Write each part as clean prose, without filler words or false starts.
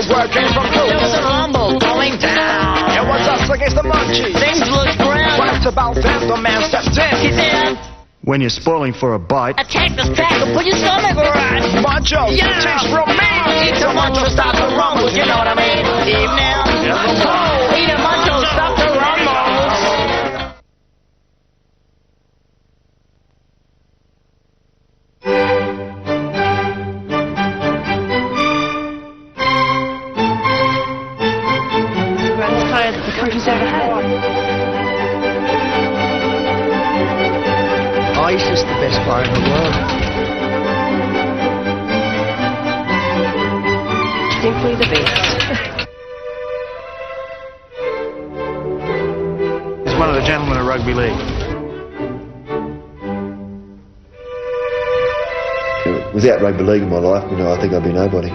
word came from who? There was a rumble going down. It was us against the Munchies. Things looked grim. When it's about them, the man stepped in. He said, When you're spoiling for a bite, attack the stack and put your stomach right. Macho, Yeah. teach from me. Eat a muncho, stop the rumbles, you know what I mean? Evening. Oh, eat a muncho, stop the rumbles. Greatest player that the country's ever had. oh, he's just the best player in the world. Simply the best. He's one of the gentlemen of rugby league. Without rugby league in my life, I think I'd be nobody.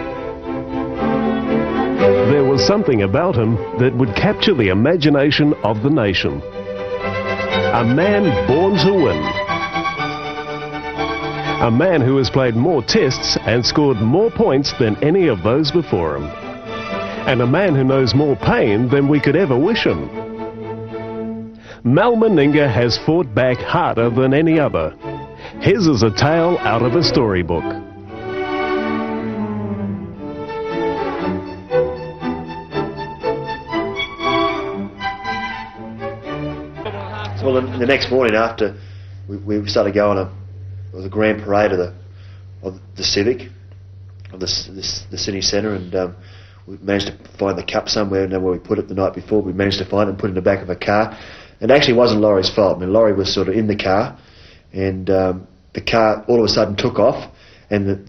There was something about him that would capture the imagination of the nation. A man born to win. A man who has played more tests and scored more points than any of those before him. And a man who knows more pain than we could ever wish him. Mal Meninga has fought back harder than any other. His is a tale out of a storybook. Well, the next morning after we started going it was a grand parade of the Civic, of the city centre, and we managed to find the cup somewhere, and where we put it the night before. We managed to find it and put it in the back of a car. And it actually wasn't Laurie's fault. I mean, Laurie was sort of in the car, and the car all of a sudden took off, and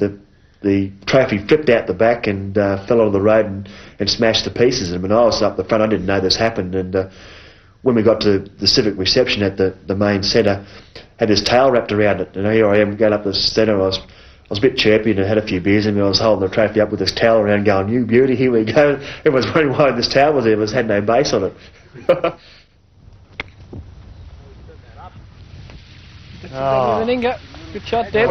the trophy flipped out the back and fell onto the road and smashed to pieces. And when I was up the front, I didn't know this happened. And when we got to the civic reception at the main centre, had his tail wrapped around it. And here I am going up the centre. I was a bit chirpy and had a few beers in me. I was holding the trophy up with this towel around, going, "You beauty, here we go." Everyone's wondering why this towel was there. It had no base on it. Meninga, good shot, Deb.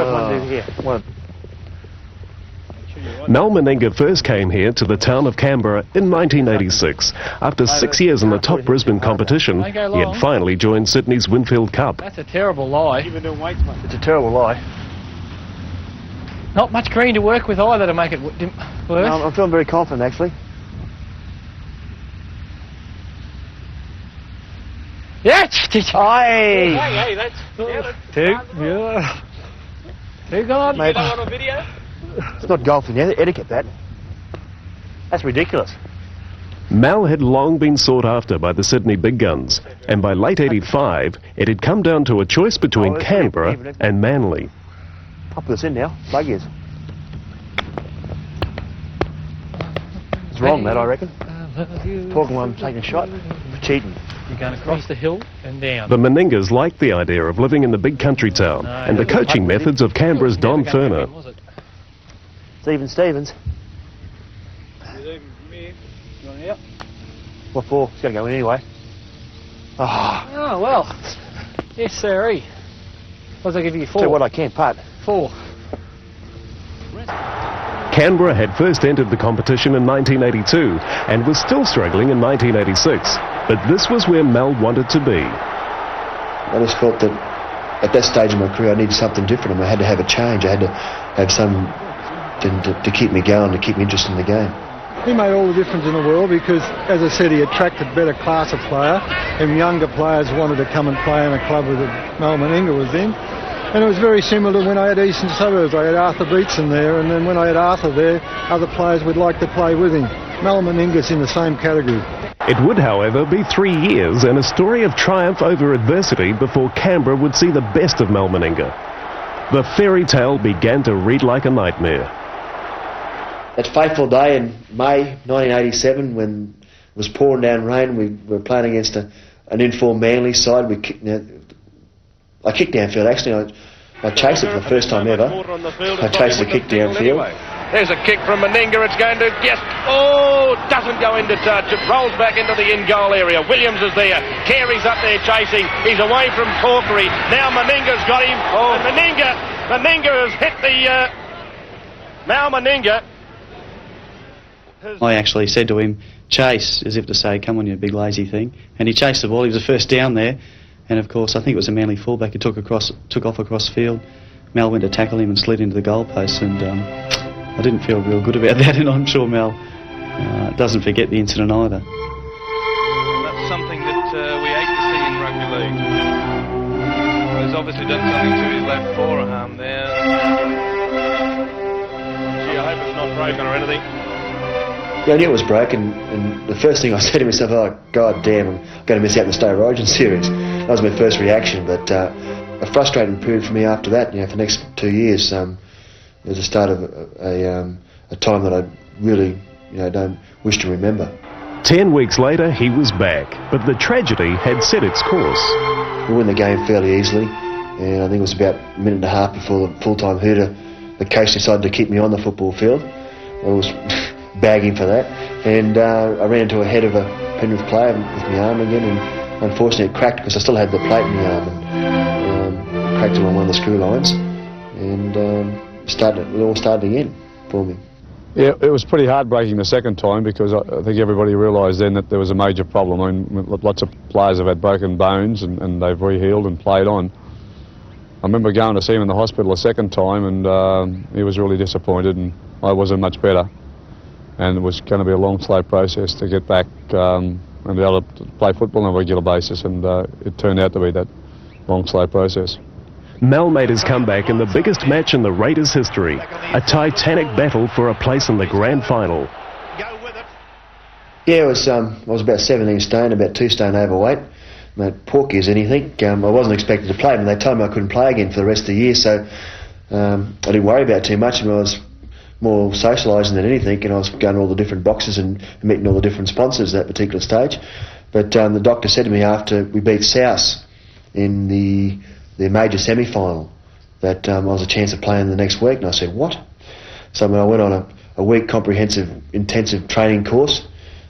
Mal Meninga first came here to the town of Canberra in 1986. After 6 years in the top Brisbane competition, he had finally joined Sydney's Winfield Cup. That's a terrible lie. It's a terrible lie. Not much green to work with either to make it worse. No, I'm feeling very confident, actually. Yeah! Aye! Hey, that's two. Yeah. Two gone. Mate, it's not golfing, etiquette, that. That's ridiculous. Mal had long been sought after by the Sydney big guns, and by late 85, it had come down to a choice between Canberra and Manly. I'll put this in now. Bug is. It's wrong, that, I reckon. Talking while I'm taking a shot. Cheating. You're going across the hill and down. The Meningas liked the idea of living in the big country town and the coaching methods of Canberra's Don Ferner. Stevens. What for? It's got to go in anyway. Oh, well. Yes, sirree. What does I give you? 4? Tell you what, I can't putt. 4. Canberra had first entered the competition in 1982 and was still struggling in 1986. But this was where Mel wanted to be. I just felt that at that stage of my career I needed something different, and I had to have a change. I had to have some to keep me going, to keep me interested in the game. He made all the difference in the world because, as I said, he attracted better class of player, and younger players wanted to come and play in a club that Mal Meninga was in. And it was very similar to when I had Eastern Suburbs. I had Arthur Beetson there, and then when I had Arthur there, other players would like to play with him. Mal Meninga's in the same category. It would, however, be 3 years and a story of triumph over adversity before Canberra would see the best of Mal Meninga. The fairy tale began to read like a nightmare. That fateful day in May 1987, when it was pouring down rain, we were playing against an informed Manly side. I kicked downfield, actually. I chased it for the first time ever. I chased the kick downfield. There's a kick from Meninga. It's going to doesn't go into touch. It rolls back into the in-goal area. Williams is there. Carey's up there chasing. He's away from Corkery. Now Meninga's got him. And Meninga has hit the... Now Meninga I actually said to him, chase, as if to say, come on you big lazy thing. And he chased the ball, he was the first down there. And of course, I think it was a Manly fullback who took off across field. Mel went to tackle him and slid into the goalpost, and I didn't feel real good about that, and I'm sure Mel doesn't forget the incident either. That's something that we hate to see in rugby league. He's obviously done something to his left forearm there. Gee, I hope it's not broken or anything. Yeah, I knew it was broken, and the first thing I said to myself, oh, God damn, I'm going to miss out on the State of Origin series. That was my first reaction, but a frustrating period for me after that. For the next 2 years, it was the start of a time that I really, don't wish to remember. 10 weeks later, he was back, but the tragedy had set its course. We won the game fairly easily, and I think it was about a minute and a half before the full-time hooter, the coach decided to keep me on the football field. I was bagging for that, and I ran into a head of a Penrith player with my arm again, and unfortunately it cracked because I still had the plate in my arm, and cracked it on one of the screw lines, and it all started again for me. Yeah, it was pretty heartbreaking the second time because I think everybody realised then that there was a major problem. I mean, lots of players have had broken bones and they've re-healed and played on. I remember going to see him in the hospital a second time, and he was really disappointed, and I wasn't much better. And it was going to be a long, slow process to get back and be able to play football on a regular basis, and it turned out to be that long, slow process. Mel made his comeback in the biggest match in the Raiders' history, a titanic battle for a place in the grand final. Yeah, I was about 17 stone, about 2 stone overweight. Not porky as anything. I wasn't expected to play, but they told me I couldn't play again for the rest of the year, so I didn't worry about it too much. I was more socialising than anything, and I was going to all the different boxes and meeting all the different sponsors at that particular stage. But the doctor said to me after we beat South in the major semi-final that I was a chance of playing the next week, and I said, what? So I went on a week comprehensive intensive training course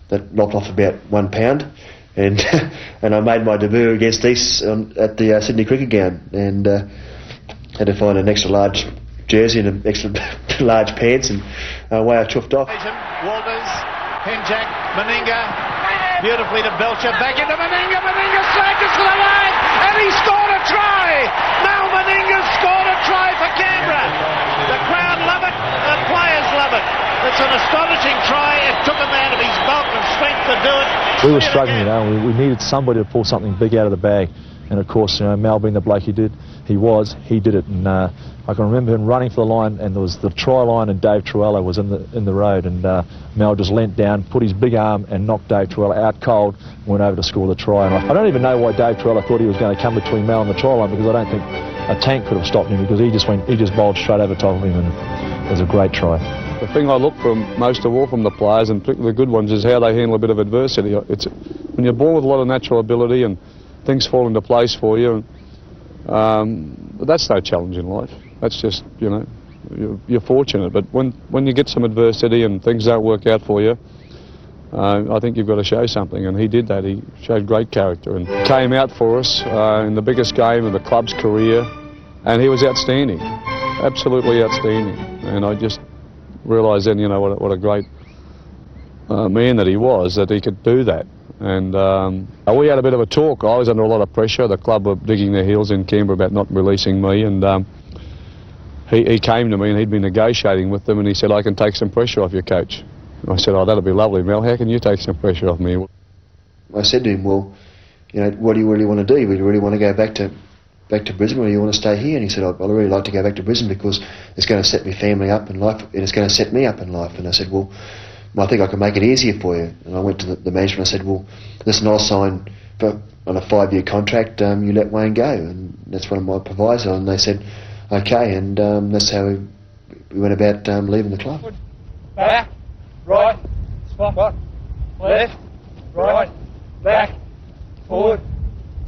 that knocked off about 1 pound, and and I made my debut against East at the Sydney Cricket Ground, and had to find an extra large jersey and an extra large pants, and away I chuffed off. Walters, Penjack, Meninga, beautifully to Belcher, back into Meninga, Meninga saved us to the line, and he scored a try! Now Meninga scored a try for Canberra! The crowd love it, the players love it. It's an astonishing try, it took him out of his bulk and strength to do it. We were struggling, we needed somebody to pull something big out of the bag. And of course, Mal being the bloke he did, he did it. And I can remember him running for the line, and there was the try line, and Dave Truello was in the road, and Mal just leant down, put his big arm, and knocked Dave Truello out cold, went over to score the try. And I don't even know why Dave Truello thought he was going to come between Mal and the try line, because I don't think a tank could have stopped him, because he just bowled straight over top of him, and it was a great try. The thing I look for most of all from the players, and particularly the good ones, is how they handle a bit of adversity. It's when you're born with a lot of natural ability and things fall into place for you, but that's no challenge in life. That's just, you're fortunate. But when you get some adversity and things don't work out for you, I think you've got to show something, and he did that. He showed great character and came out for us in the biggest game of the club's career, and he was outstanding, absolutely outstanding. And I just realised then, what a great man that he was, that he could do that. And we had a bit of a talk. I was under a lot of pressure. The club were digging their heels in Canberra about not releasing me, and he came to me, and he'd been negotiating with them, and he said, I can take some pressure off your coach. And I said, oh, that'll be lovely, Mel. How can you take some pressure off me? I said to him, well, what do you really want to do? Do you really want to go back to Brisbane, or do you want to stay here? And he said, I'd really like to go back to Brisbane because it's going to set my family up in life, and it's going to set me up in life. And I said, well, I think I can make it easier for you. And I went to the management, I said, well, listen, I'll sign on a 5-year contract, you let Wayne go. And that's one of my provisos. And they said, okay, and that's how we went about leaving the club. Back, right, spot, left, right, back, forward,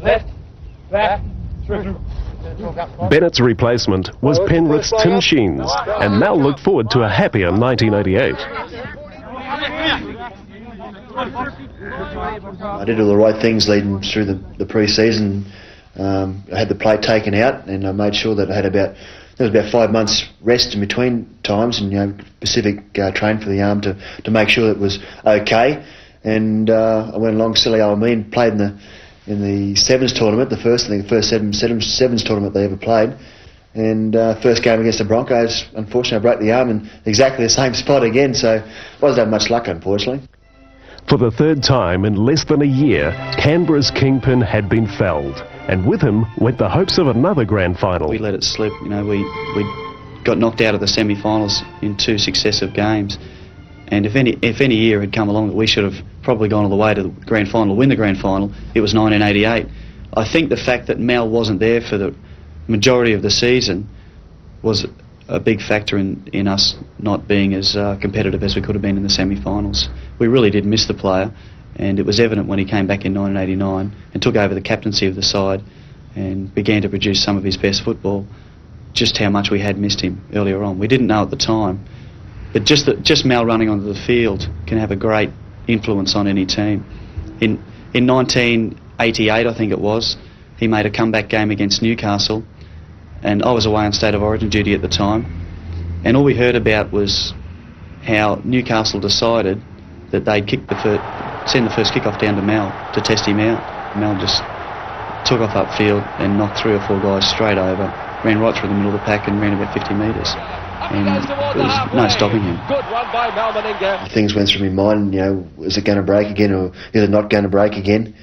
left, back, through. Bennett's replacement was Penrith's Tim Sheens, and Mal looked forward to a happier 1988. I did all the right things leading through the pre-season. I had the plate taken out, and I made sure that I had about there was about 5 months rest in between times, and specific train for the arm to make sure it was okay. And I went along silly old me and played in the sevens tournament, the first sevens tournament they ever played. And first game against the Broncos, unfortunately I broke the arm in exactly the same spot again, so wasn't having much luck, unfortunately. For the third time in less than a year, Canberra's kingpin had been felled, and with him went the hopes of another grand final. We let it slip. We got knocked out of the semi-finals in 2 successive games, and if any year had come along that we should have probably gone all the way to the grand final, win the grand final, it was 1988. I think the fact that Mel wasn't there for the majority of the season was a big factor in us not being as competitive as we could have been in the semi-finals. We really did miss the player, and it was evident when he came back in 1989 and took over the captaincy of the side and began to produce some of his best football, just how much we had missed him earlier on. We didn't know at the time, but just Mal running onto the field can have a great influence on any team. In 1988, I think it was, he made a comeback game against Newcastle, and I was away on State of Origin duty at the time, and all we heard about was how Newcastle decided that they'd send the first kick-off down to Mal to test him out. Mal just took off upfield and knocked 3 or 4 guys straight over, ran right through the middle of the pack and ran about 50 metres. And there was no stopping him. Good one by Meninga. Things went through my mind, is it going to break again or is it not going to break again?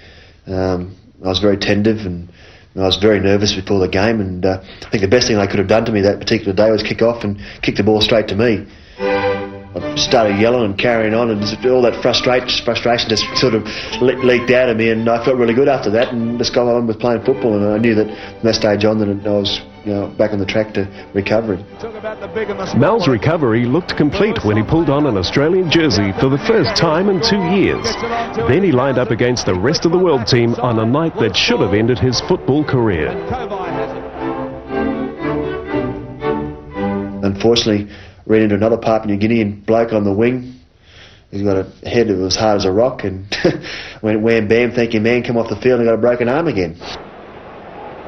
I was very tentative and I was very nervous before the game, and I think the best thing they could have done to me that particular day was kick off and kick the ball straight to me. I started yelling and carrying on, and all that frustration just sort of leaked out of me, and I felt really good after that and just got on with playing football, and I knew that from that stage on that I was back on the track to recovery. Mal's recovery looked complete when he pulled on an Australian jersey for the first time in 2 years. Then he lined up against the rest of the world team on a night that should have ended his football career. Unfortunately, ran into another Papua New Guinean bloke on the wing. He's got a head that was hard as a rock, and went wham bam, thank you man, come off the field and got a broken arm again.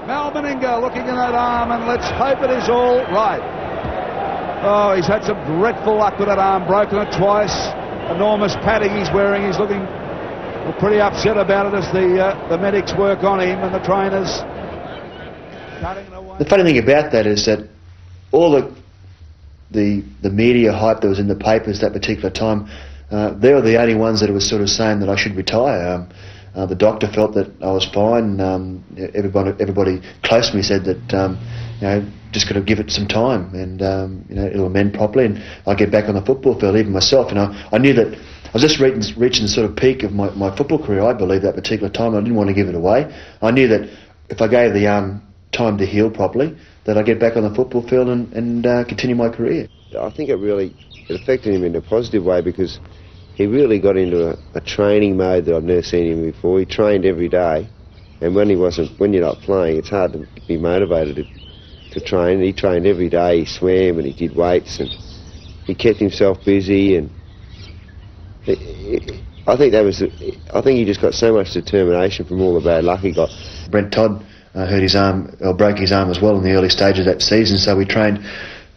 Mal Meninga looking at that arm, and let's hope it is all right. Oh, he's had some dreadful luck with that arm, broken it twice. Enormous padding he's wearing. He's looking pretty upset about it as the medics work on him and the trainers cutting it away. The funny thing about that is that all the media hype that was in the papers that particular time, they were the only ones that were sort of saying that I should retire. The doctor felt that I was fine. Everybody close to me said that just got to give it some time, and it'll amend properly, and I'll get back on the football field. Even myself, I knew that I was just reaching the sort of peak of my football career. I believe that particular time. I didn't want to give it away. I knew that if I gave the arm time to heal properly, that I'd get back on the football field and continue my career. I think it affected him in a positive way, because he really got into a training mode that I've never seen him before. He trained every day, and when you're not playing, it's hard to be motivated to train. He trained every day. He swam and he did weights, and he kept himself busy. And I think he just got so much determination from all the bad luck he got. Brent Todd hurt his arm, or broke his arm as well in the early stages of that season, so we trained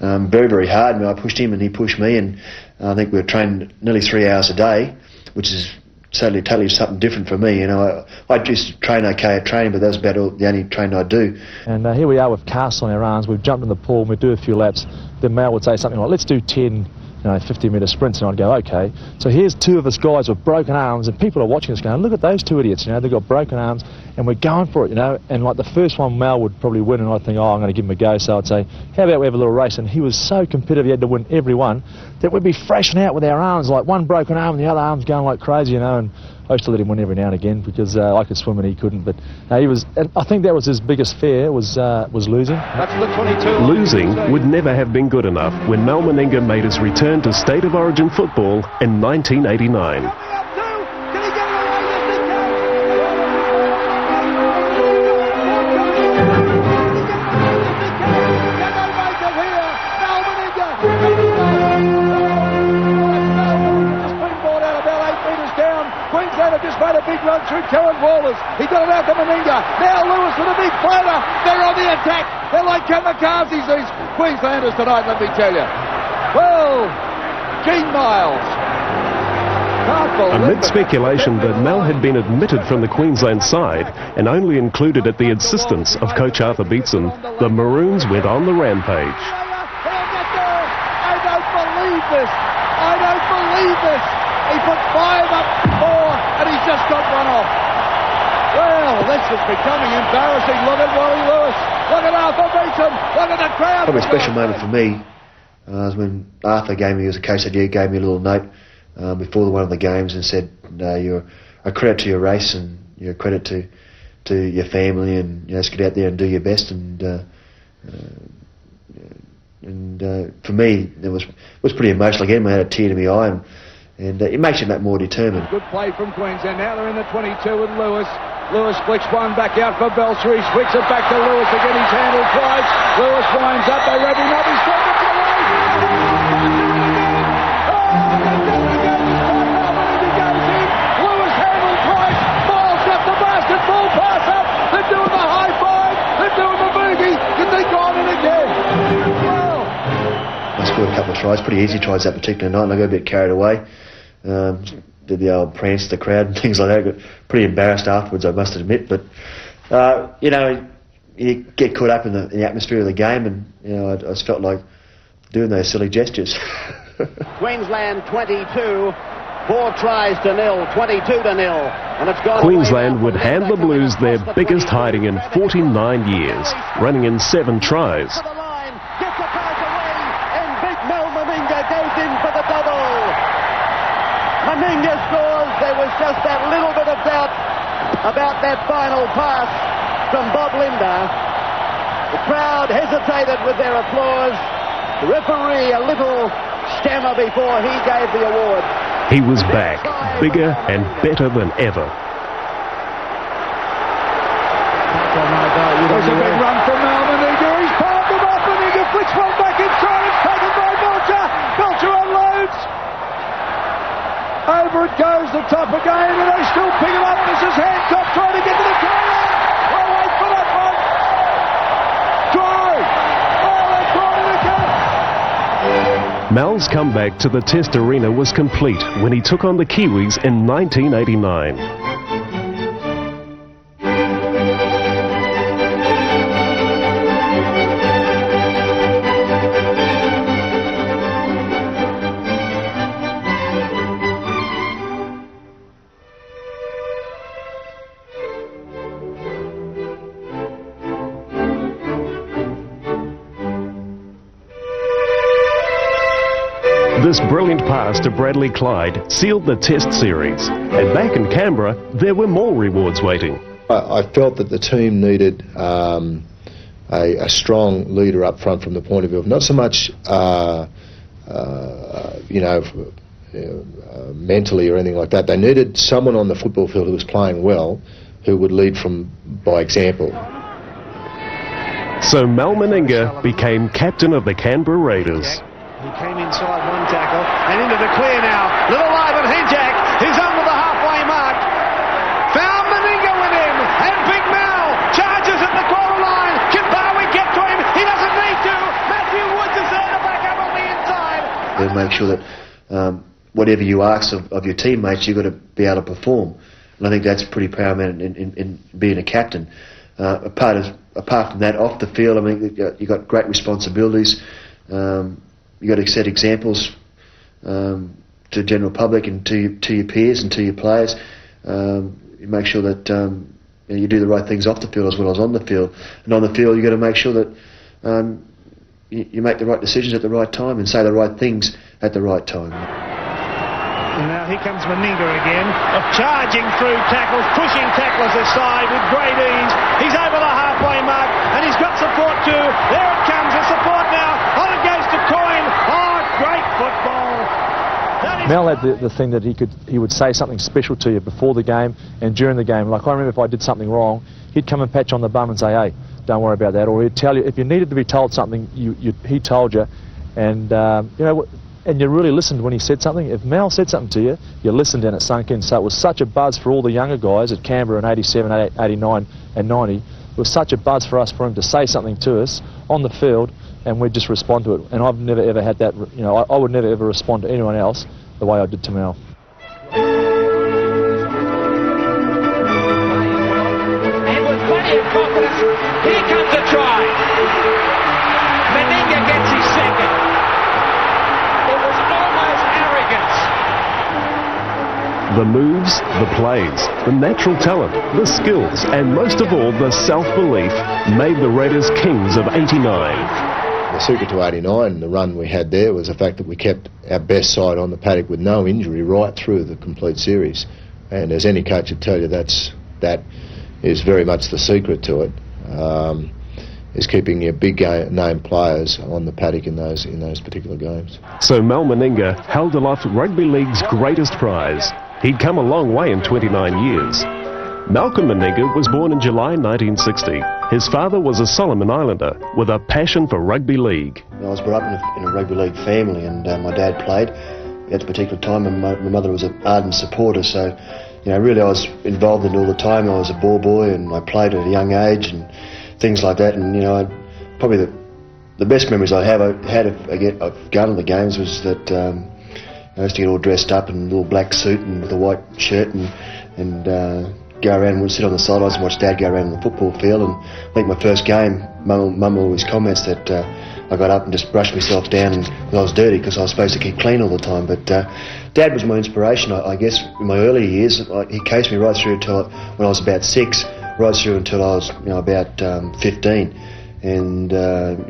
very, very hard. I pushed him and he pushed me, and I think we were trained nearly 3 hours a day, which is totally something different for me. I used to train okay at training, but that was about the only training I do. And here we are with casts on our arms. We've jumped in the pool and we do a few laps. Then Mal would say something like, let's do 10 50-metre sprints, and I'd go, okay. So here's 2 of us guys with broken arms, and people are watching us going, look at those 2 idiots, they've got broken arms, and we're going for it, and like the first one Mal would probably win, and I'd think, I'm going to give him a go. So I'd say, how about we have a little race? And he was so competitive, he had to win every one, that we'd be thrashing out with our arms, like one broken arm and the other arm's going like crazy, and I used to let him win every now and again, because I could swim and he couldn't. But he was, and I think that was his biggest fear, was losing. That's the 22. Losing would never have been good enough when Mal Meninga made his return to State of Origin football in 1989. Queensland have just made a big run through Karen Wallace. He got it out to Meninga. Now Lewis with a big floater. They're on the attack. They're like kamikazes, these Queenslanders tonight, let me tell you. Well, Gene Miles. Amid speculation that Mel had been admitted from the Queensland side and only included at the insistence of coach Arthur Beetson, the Maroons went on the rampage. I don't believe this. I don't believe this. He put 5 up, 4, and he's just got one off. Well, this is becoming embarrassing. Look at Wally Lewis. Look at Arthur Beetson. Look at the crowd. Probably a special moment for me was when Arthur gave me, he was a coach that year, gave me a little note before one of the games and said, you're a credit to your race and you're a credit to your family, and just get out there and do your best. And for me, it was pretty emotional. Again, I had a tear to my eye, and it makes you more determined. Good play from Queensland. Now they're in the 22 with Lewis. Lewis flicks one back out for Belcher. He flicks it back to Lewis again. He's handled twice. Lewis winds up. They rev him up. He's got it to the race. Lewis handled twice. Miles got the basketball pass up. They're doing the high five. They're doing the boogie. Can they go on it again? I scored a couple of tries, pretty easy tries that particular night, and I got a bit carried away. Did the old prance to the crowd and things like that. Got pretty embarrassed afterwards, I must admit. But you get caught up in the atmosphere of the game, and I just felt like doing those silly gestures. Queensland 22, 4 tries to 0, 22 to 0, and it's gone. Queensland would hand the Blues their biggest hiding in 49 years, running in 7 tries. Meninga goes in for the double. Meninga scores. There was just that little bit of doubt about that final pass from Bob Linder. The crowd hesitated with their applause. The referee a little stammer before he gave the award. He was back, bigger and better than ever. There's a big run from Mel Meninga. He's palmed him off. Meninga flicks one back inside. It's taken by Belcher. Belcher unloads. Over it goes, the top again, and they still pick it up. This is Hancock trying to get to the corner. Oh, wait for that one. Try. Oh, they caught it again. Mel's comeback to the Test arena was complete when he took on the Kiwis in 1989. This brilliant pass to Bradley Clyde sealed the Test series, and back in Canberra there were more rewards waiting. I felt that the team needed a strong leader up front from the point of view of not so much mentally or anything like that. They needed someone on the football field who was playing well, who would lead by example. So Mel Meninga became captain of the Canberra Raiders. He came inside one tackle and into the clear now. Little Ivan Henjak, he's under the halfway mark. Found Meninga with him, and Big Mel charges at the corner line. Can Barwick get to him? He doesn't need to. Matthew Woods is there to back up on the inside. They'll make sure that whatever you ask of your teammates, you've got to be able to perform. And I think that's pretty paramount in being a captain. Apart from that, off the field, I mean, you've got great responsibilities. You've got to set examples to the general public and to your peers and to your players. You make sure that you do the right things off the field as well as on the field. And on the field, you've got to make sure that you make the right decisions at the right time and say the right things at the right time. And now here comes Meninga again, charging through tackles, pushing tacklers aside with great ease. He's over the halfway mark, and he's got support too. There it comes, the support now. On it goes to Coyne. Oh, great football. Mel had the thing that he would say something special to you before the game and during the game. Like I remember if I did something wrong, he'd come and pat you on the bum and say, hey, don't worry about that. Or he'd tell you, if you needed to be told something, he told you. And, and you really listened when he said something. If Mal said something to you, you listened and it sunk in. So it was such a buzz for all the younger guys at Canberra in 87, 89 and 90. It was such a buzz for us, for him to say something to us on the field, and we'd just respond to it. And I've never ever had that, you know, I would never ever respond to anyone else the way I did to Mal. And with plenty of confidence, here comes a try. Meninga gets his second. It was almost arrogance. The moves, the plays, the natural talent, the skills, and most of all, the self-belief made the Raiders kings of 89. The secret to 89, the run we had there, was the fact that we kept our best side on the paddock with no injury right through the complete series. And as any coach would tell you, that is very much the secret to it, is keeping your big name players on the paddock in those particular games. So Mal Meninga held aloft Rugby League's greatest prize. He'd come a long way in 29 years. Malcolm Meninga was born in July 1960. His father was a Solomon Islander with a passion for rugby league. I was brought up in a rugby league family, and my dad played at the particular time, and my mother was an ardent supporter, so you know, really I was involved in it all the time. I was a ball boy and I played at a young age and things like that, and you know, probably the best memories I had of going to the games was that I used to get all dressed up in a little black suit and with a white shirt and go around and sit on the sidelines and watch Dad go around the football field. And I think my first game, Mum always comments that I got up and just brushed myself down and I was dirty because I was supposed to keep clean all the time. But Dad was my inspiration, I guess, in my early years. He cased me right through until when I was about 6, right through until I was about 15. And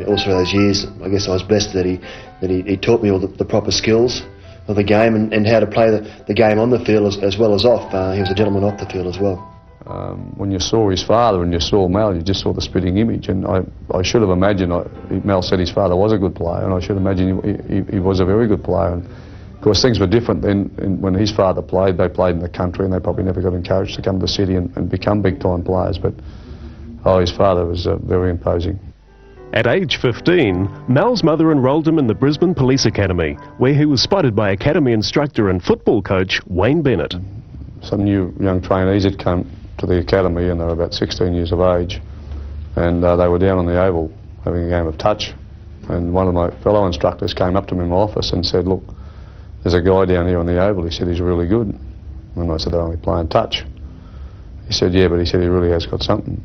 also those years, I guess I was blessed that he taught me all the proper skills of the game and how to play the game on the field as well as off. He was a gentleman off the field as well. When you saw his father and you saw Mal, you just saw the spitting image, and I should have imagined, Mal said his father was a good player, and I should imagine he was a very good player. And of course things were different then. When his father played, they played in the country and they probably never got encouraged to come to the city and become big time players, but his father was very imposing. At age 15, Mal's mother enrolled him in the Brisbane Police Academy, where he was spotted by Academy instructor and football coach Wayne Bennett. Some new young trainees had come to the academy and they were about 16 years of age, and they were down on the oval having a game of touch, and one of my fellow instructors came up to me in my office and said, "Look, there's a guy down here on the oval," he said, "he's really good." And I said, "They're only playing touch." He said, "Yeah, but he said he really has got something."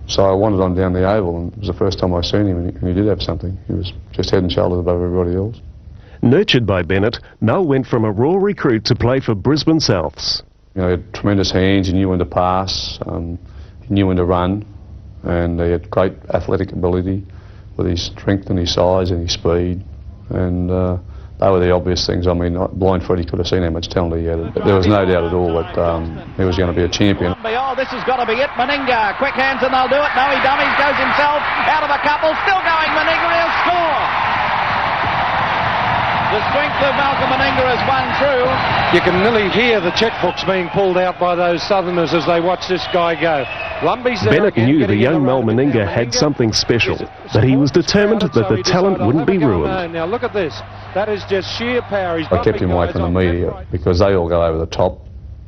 So I wandered on down the oval, and it was the first time I seen him, and he did have something. He was just head and shoulders above everybody else. Nurtured by Bennett, Mal went from a raw recruit to play for Brisbane Souths. You know, he had tremendous hands, he knew when to pass, he knew when to run, and he had great athletic ability with his strength and his size and his speed, and they were the obvious things. I mean, blind Freddie could have seen how much talent he had. There was no doubt at all that he was going to be a champion. Oh, this has got to be it. Meninga, quick hands and they'll do it. No, he dummies, goes himself out of a couple. Still going, Meninga, he'll score. The strength of Malcolm Meninga has won through. You can nearly hear the checkbooks being pulled out by those Southerners as they watch this guy go. Bennett knew the young Mal Meninga had something special, but he was determined that the talent wouldn't be ruined. Now look at this. That is just sheer power. I kept him away from the media because they all go over the top,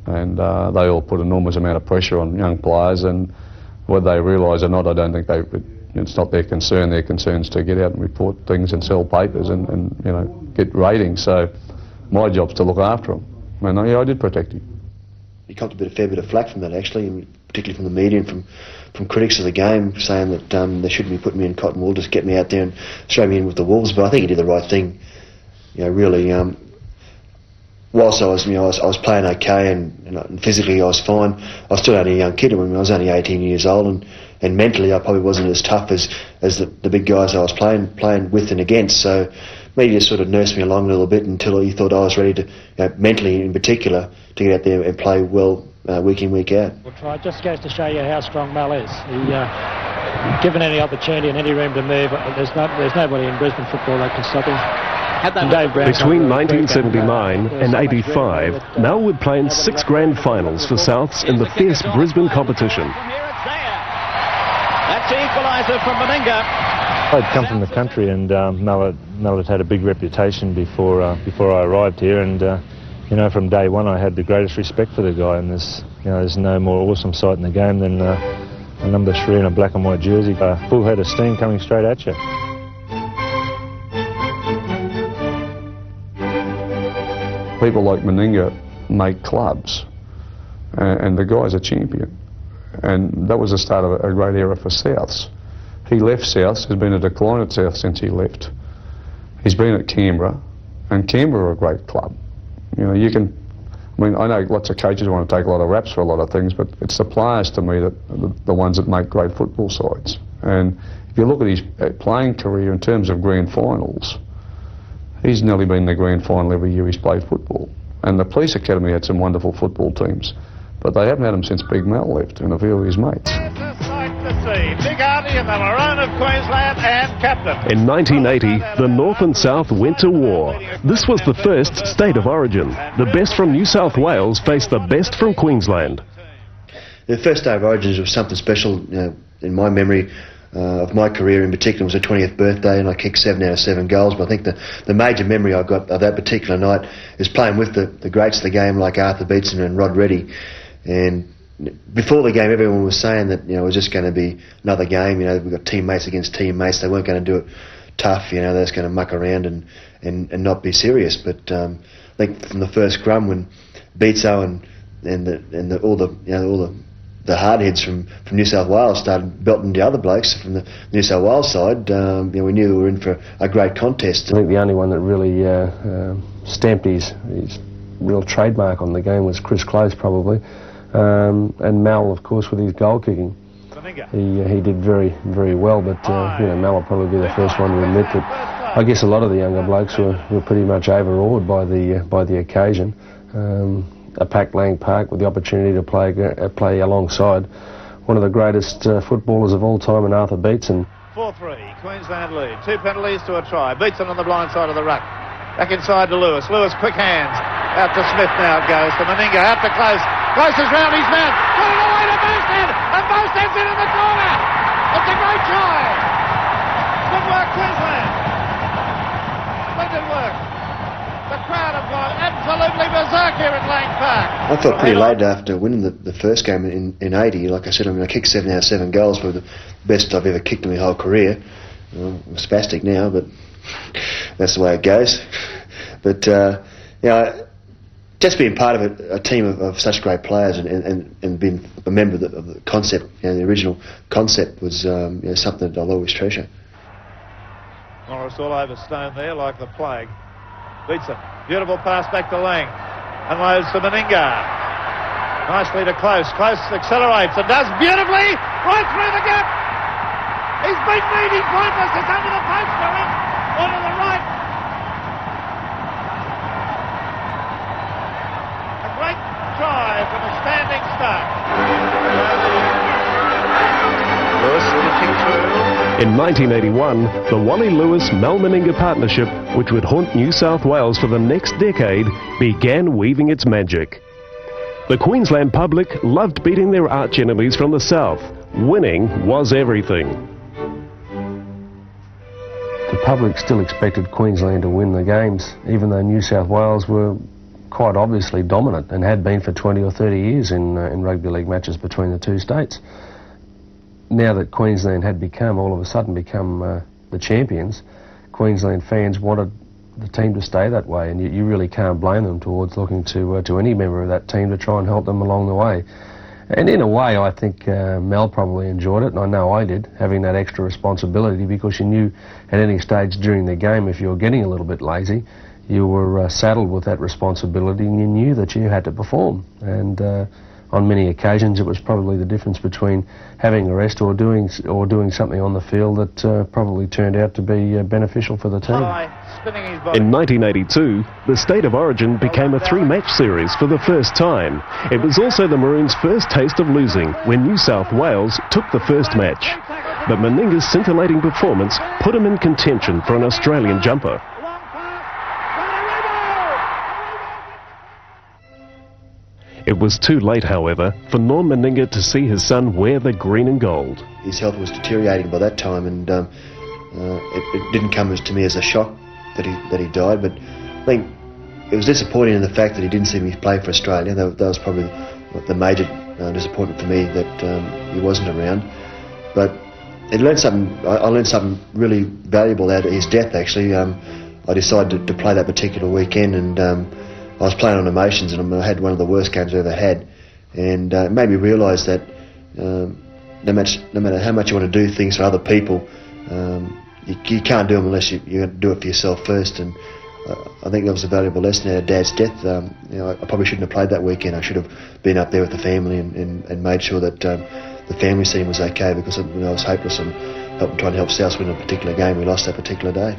and they all put enormous amount of pressure on young players, and whether they realise or not, I don't think it's not their concern. Their concern's to get out and report things and sell papers and you know, get ratings. So my job's to look after them. And I did protect him. He copped a fair bit of flack from that, actually, and particularly from the media and from critics of the game, saying that they shouldn't be putting me in cotton wool, just get me out there and show me in with the Wolves. But I think he did the right thing. You know, really. Whilst I was playing okay and physically I was fine, I was still only a young kid. I mean, I was only 18 years old, and mentally I probably wasn't as tough as the big guys I was playing with and against. So media sort of nursed me along a little bit until he thought I was ready to, you know, mentally in particular, to get out there and play well week in, week out. Well, try. It just goes to show you how strong Mal is. Given any opportunity and any room to move, there's nobody in Brisbane football that can stop him. Between 1979 and 85, Mal would play in 6 grand finals for Souths in the fierce Brisbane competition. That's the equaliser from Meninga. I'd come from the country, and Mel had a big reputation before I arrived here, and you know, from day one I had the greatest respect for the guy, and there's no more awesome sight in the game than a number 3 in a black and white jersey, full head of steam coming straight at you. People like Meninga make clubs, and the guy's a champion, and that was the start of a great era for Souths. He left Souths, there's been a decline at South since he left. He's been at Canberra, and Canberra are a great club. You know, I mean, I know lots of coaches want to take a lot of raps for a lot of things, but it's the players to me that the ones that make great football sides. And if you look at his playing career in terms of grand finals, he's nearly been in the grand final every year he's played football. And the Police Academy had some wonderful football teams, but they haven't had them since Big Mel left and a few of his mates. Big Artie and the Maroon of Queensland and captain. In 1980, the North and South went to war. This was the first state of origin. The best from New South Wales faced the best from Queensland. The first day of origins was something special, you know, in my memory of my career in particular. It was the 20th birthday and I kicked 7 out of 7 goals, but I think the major memory I got of that particular night is playing with the greats of the game like Arthur Beetson and Rod Reddy. And before the game, everyone was saying that, you know, it was just going to be another game. You know, we've got teammates against teammates. They weren't going to do it tough. You know, they're just going to muck around and not be serious. But I think from the first scrum, when Beetso and all the hardheads from New South Wales started belting the other blokes from the New South Wales side, you know, we knew we were in for a great contest. I think the only one that really stamped his real trademark on the game was Chris Close, probably. And Mal, of course, with his goal kicking, he did very, very well. But you know, Mal will probably be the first one to admit that. I guess a lot of the younger blokes were pretty much overawed by the occasion. A packed Lang Park with the opportunity to play alongside one of the greatest footballers of all time in Arthur Beetson. 4-3, Queensland lead. 2 penalties to a try. Beetson on the blind side of the ruck. Back inside to Lewis. Lewis, quick hands. Out to Smith now it goes. To Meninga, out to Close. Close is round his man. Got it away to Bostad. And Bostad's in the corner. It's a great try. Good work, Queensland. Splendid work. The crowd have gone absolutely berserk here at Lang Park. I felt pretty late after winning the first game in 80. Like I said, I mean, I kicked 7 out of 7 goals, for the best I've ever kicked in my whole career. I'm spastic now, but that's the way it goes. But you know, just being part of a team of such great players and being a member of the concept, you know, the original concept was you know, something that I'll always treasure. Morris all over Stone there like the plague. Beetson, beautiful pass back to Lang. Unloads to Meninga. Nicely to Close. Close accelerates and does beautifully right through the gap. He's beaten me. He's pointless. It's under the post for him. On to the right. A great try from a standing start. Lewis looking through. In 1981, the Wally Lewis-Mel Meninga partnership, which would haunt New South Wales for the next decade, began weaving its magic. The Queensland public loved beating their arch-enemies from the south. Winning was everything. The public still expected Queensland to win the games, even though New South Wales were quite obviously dominant and had been for 20 or 30 years in rugby league matches between the two states. Now that Queensland had all of a sudden become the champions, Queensland fans wanted the team to stay that way, and you really can't blame them towards looking to any member of that team to try and help them along the way. And in a way, I think Mel probably enjoyed it, and I know I did, having that extra responsibility, because you knew at any stage during the game, if you were getting a little bit lazy, you were saddled with that responsibility, and you knew that you had to perform. And on many occasions, it was probably the difference between having a rest or doing something on the field that probably turned out to be beneficial for the team. In 1982, the State of Origin became a 3-match series for the first time. It was also the Maroons' first taste of losing when New South Wales took the first match. But Meninga's scintillating performance put him in contention for an Australian jumper. It was too late, however, for Norm Meninga to see his son wear the green and gold. His health was deteriorating by that time, and it didn't come to me as a shock that he died, but I think it was disappointing in the fact that he didn't see me play for Australia. That was probably the major disappointment for me, that he wasn't around. But I learned something really valuable out of his death, actually. I decided to play that particular weekend, and I was playing on emotions, and I had one of the worst games I ever had. And it made me realise that no matter how much you want to do things for other people, you can't do them unless you do it for yourself first. And I think that was a valuable lesson out of Dad's death. I probably shouldn't have played that weekend. I should have been up there with the family and made sure that the family scene was okay, because I was hopeless and trying to help South win a particular game. We lost that particular day.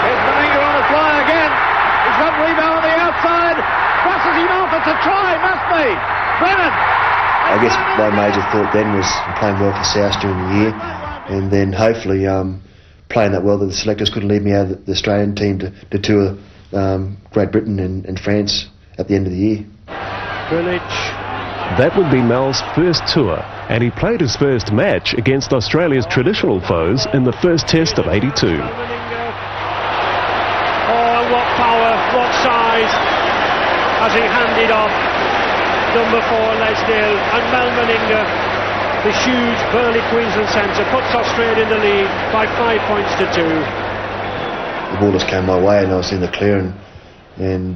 Here's Meninga on a fly again. He's got rebound on the outside. Crosses him off. It's a try. Must be. Brennan. I guess my major thought then was playing well for South during the year, and then hopefully playing that well that the selectors couldn't leave me out of the Australian team to tour Great Britain and France at the end of the year. That would be Mal's first tour, and he played his first match against Australia's traditional foes in the first test of '82. Oh, what power, what size, as he handed off number 4 Lesdale, and Mel Meninga, the huge burly Queensland centre, puts Australia in the lead by 5 points to 2. The ball just came my way, and I was in the clear, and in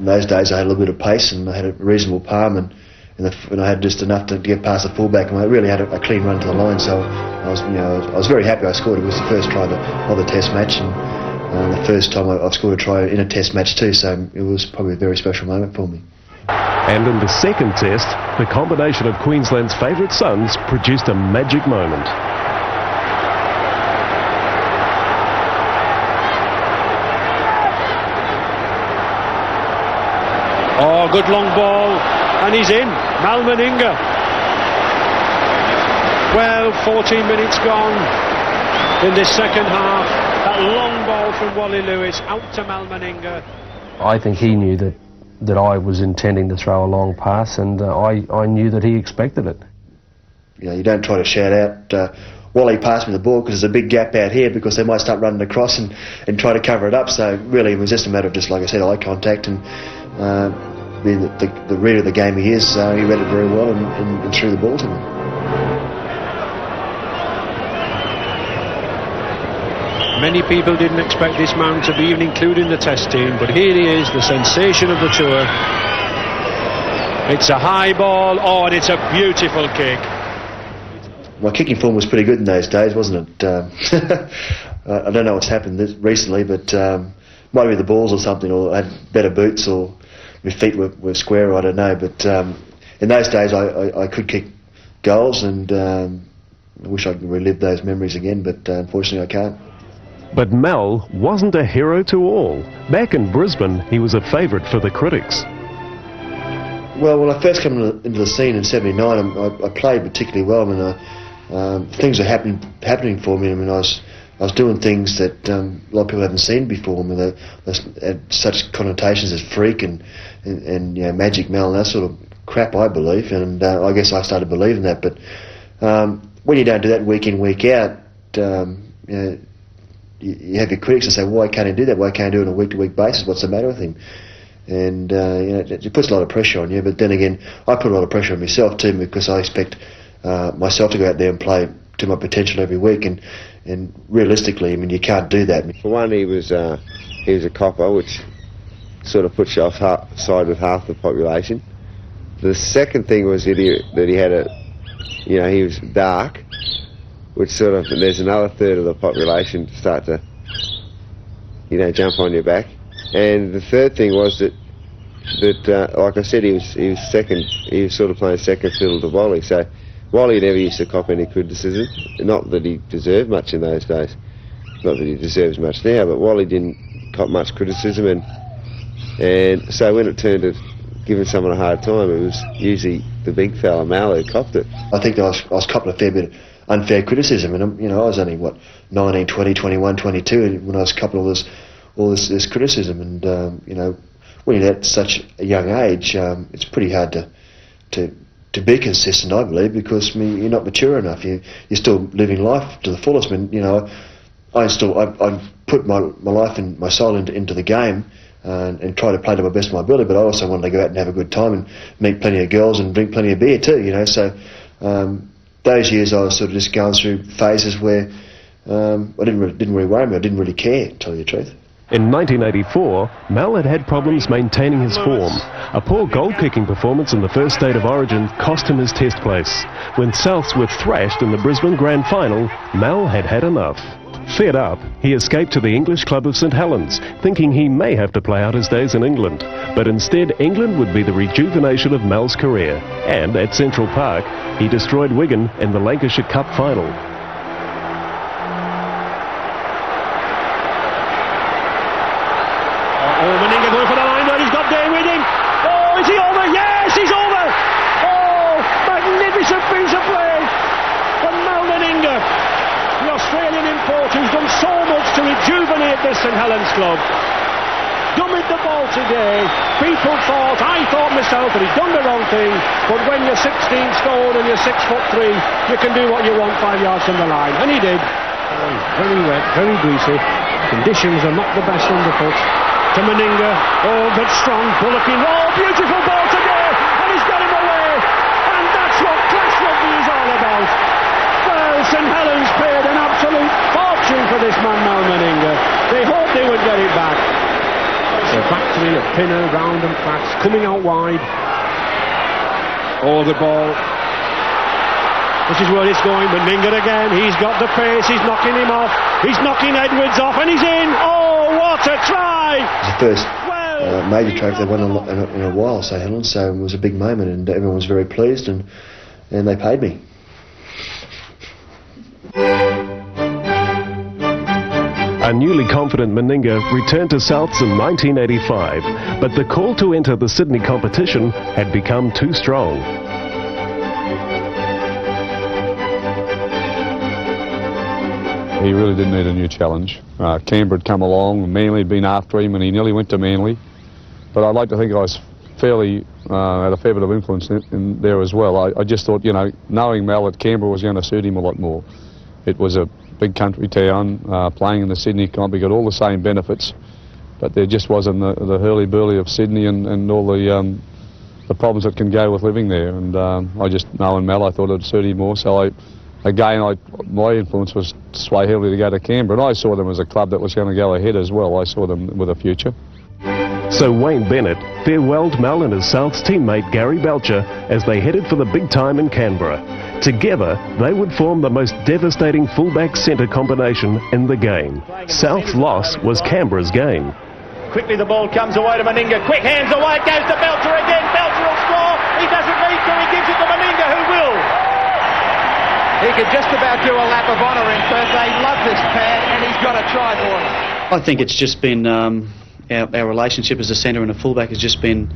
those days I had a little bit of pace, and I had a reasonable palm, and I had just enough to get past the fullback, and I really had a clean run to the line. So I was very happy I scored. It was the first try of the Test match, and the first time I've scored a try in a Test match too. So it was probably a very special moment for me. And in the second test, the combination of Queensland's favourite sons produced a magic moment. Oh, good long ball, and he's in. Mal Meninga. Well, 14 minutes gone in this second half. That long ball from Wally Lewis out to Mal Meninga. I think he knew that I was intending to throw a long pass, and I knew that he expected it. You don't try to shout out, Wally, pass me the ball, because there's a big gap out here, because they might start running across and try to cover it up. So really it was just a matter of, just like I said, eye contact, and being the reader of the game he is, he read it very well and threw the ball to me. Many people didn't expect this man to be even included in the Test team, but here he is, the sensation of the tour. It's a high ball, and it's a beautiful kick. My kicking form was pretty good in those days, wasn't it? I don't know what's happened recently, but might be the balls or something, or I had better boots, or my feet were square, I don't know. But in those days I could kick goals, and I wish I could relive those memories again, but unfortunately I can't. But Mal wasn't a hero to all. Back in Brisbane, he was a favourite for the critics. Well, when I first came into the scene in '79, I played particularly well. I mean, things were happening for me. I mean, I was doing things that a lot of people haven't seen before. I mean, they had such connotations as freak and Magic Mal and that sort of crap, I believe. And I guess I started believing that. But when you don't do that week in, week out, you have your critics and say, why can't he do that? Why can't he do it on a week-to-week basis? What's the matter with him? And it puts a lot of pressure on you. But then again, I put a lot of pressure on myself too, because I expect myself to go out there and play to my potential every week. And realistically, I mean, you can't do that. For one, he was a copper, which sort of puts you off side with half the population. The second thing was that he had he was dark, which sort of, there's another third of the population start to, jump on your back. And the third thing was that like I said, he was sort of playing second fiddle to Wally. So Wally never used to cop any criticism. Not that he deserved much in those days. Not that he deserves much now, but Wally didn't cop much criticism. And so when it turned to giving someone a hard time, it was usually the big fella Mal who copped it. I think I was copping a fair bit of unfair criticism, and I was only 19, 20, 21, 22 when I was copping all this criticism, and when you're at such a young age, it's pretty hard to be consistent, I believe, because you're not mature enough. You're still living life to the fullest. I put my life and my soul into the game and try to play to my best of my ability, but I also wanted to go out and have a good time and meet plenty of girls and drink plenty of beer too, So those years I was sort of just going through phases where I didn't really worry me. I didn't really care, to tell you the truth. In 1984, Mel had problems maintaining his form. A poor goal-kicking performance in the first state of origin cost him his test place. When Souths were thrashed in the Brisbane Grand Final, Mel had had enough. Fed up, he escaped to the English club of St Helens, thinking he may have to play out his days in England. But instead, England would be the rejuvenation of Mel's career. And at Central Park, he destroyed Wigan in the Lancashire Cup final. Meninga going for the line there, he's got Day with him. Oh, is he over? Yes, he's over! Oh, magnificent piece of play from Meninga, the Australian import who's done so much to rejuvenate this St Helens club. Dummied the ball today. I thought myself that he'd done the wrong thing, but when you're 16 stone and you're 6'3", you can do what you want 5 yards from the line, and he did. Oh, very wet, very greasy. Conditions are not the best underfoot. To Meninga, oh, but strong, bullocking, oh, beautiful ball today, and he's got him away, and that's what class rugby is all about. Well, St Helens paid an absolute fortune for this man now, Meninga. They hoped they would get it back. So back three of Pinner, Round and Platts, coming out wide. Oh, the ball. This is where it's going, Meninga again, he's got the pace, he's knocking him off, he's knocking Edwards off, and he's in, oh, what a try! It was the first major trophy they won in a while, St Helens, so it was a big moment and everyone was very pleased and they paid me. A newly confident Meninga returned to Souths in 1985, but the call to enter the Sydney competition had become too strong. He really didn't need a new challenge. Canberra had come along, and Manly had been after him, and he nearly went to Manly. But I'd like to think I was fairly, had a fair bit of influence in there as well. I just thought, knowing Mel at Canberra was going to suit him a lot more. It was a big country town, playing in the Sydney comp, he got all the same benefits, but there just wasn't the hurly-burly of Sydney and all the problems that can go with living there. And I just, knowing Mel, I thought it would suit him more, so my influence was to sway heavily to go to Canberra, and I saw them as a club that was going to go ahead as well. I saw them with a future. So Wayne Bennett farewelled Mel and his Souths teammate Gary Belcher as they headed for the big time in Canberra. Together, they would form the most devastating fullback-centre combination in the game. South's loss was Canberra's gain. Quickly the ball comes away to Meninga. Quick hands away, it goes to Belcher again. Belcher will score. He doesn't need to. He gives it to Meninga, who will. He could just about do a lap of honour in Perth. They love this pad, and he's got a try for him. I think it's just been our relationship as a centre and a fullback has just been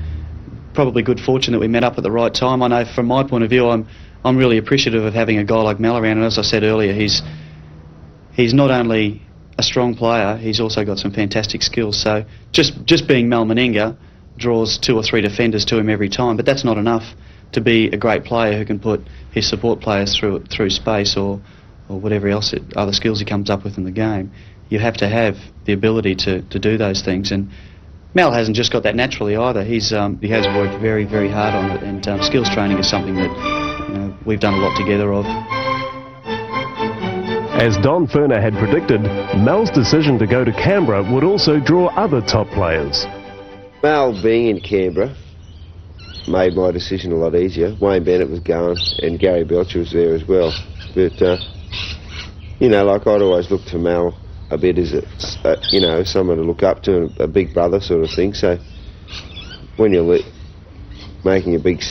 probably good fortune that we met up at the right time. I know from my point of view, I'm really appreciative of having a guy like Mel around, and as I said earlier, he's not only a strong player, he's also got some fantastic skills. So just being Mel Meninga draws 2 or 3 defenders to him every time, but that's not enough to be a great player who can put his support players through space or whatever else other skills he comes up with in the game. You have to have the ability to do those things, and Mel hasn't just got that naturally either. He has worked very, very hard on it, and skills training is something that we've done a lot together of. As Don Furner had predicted, Mel's decision to go to Canberra would also draw other top players. Mel being in Canberra made my decision a lot easier. Wayne Bennett was going and Gary Belcher was there as well. But, I'd always looked to Mel a bit as someone to look up to, a big brother sort of thing. So when you're making a big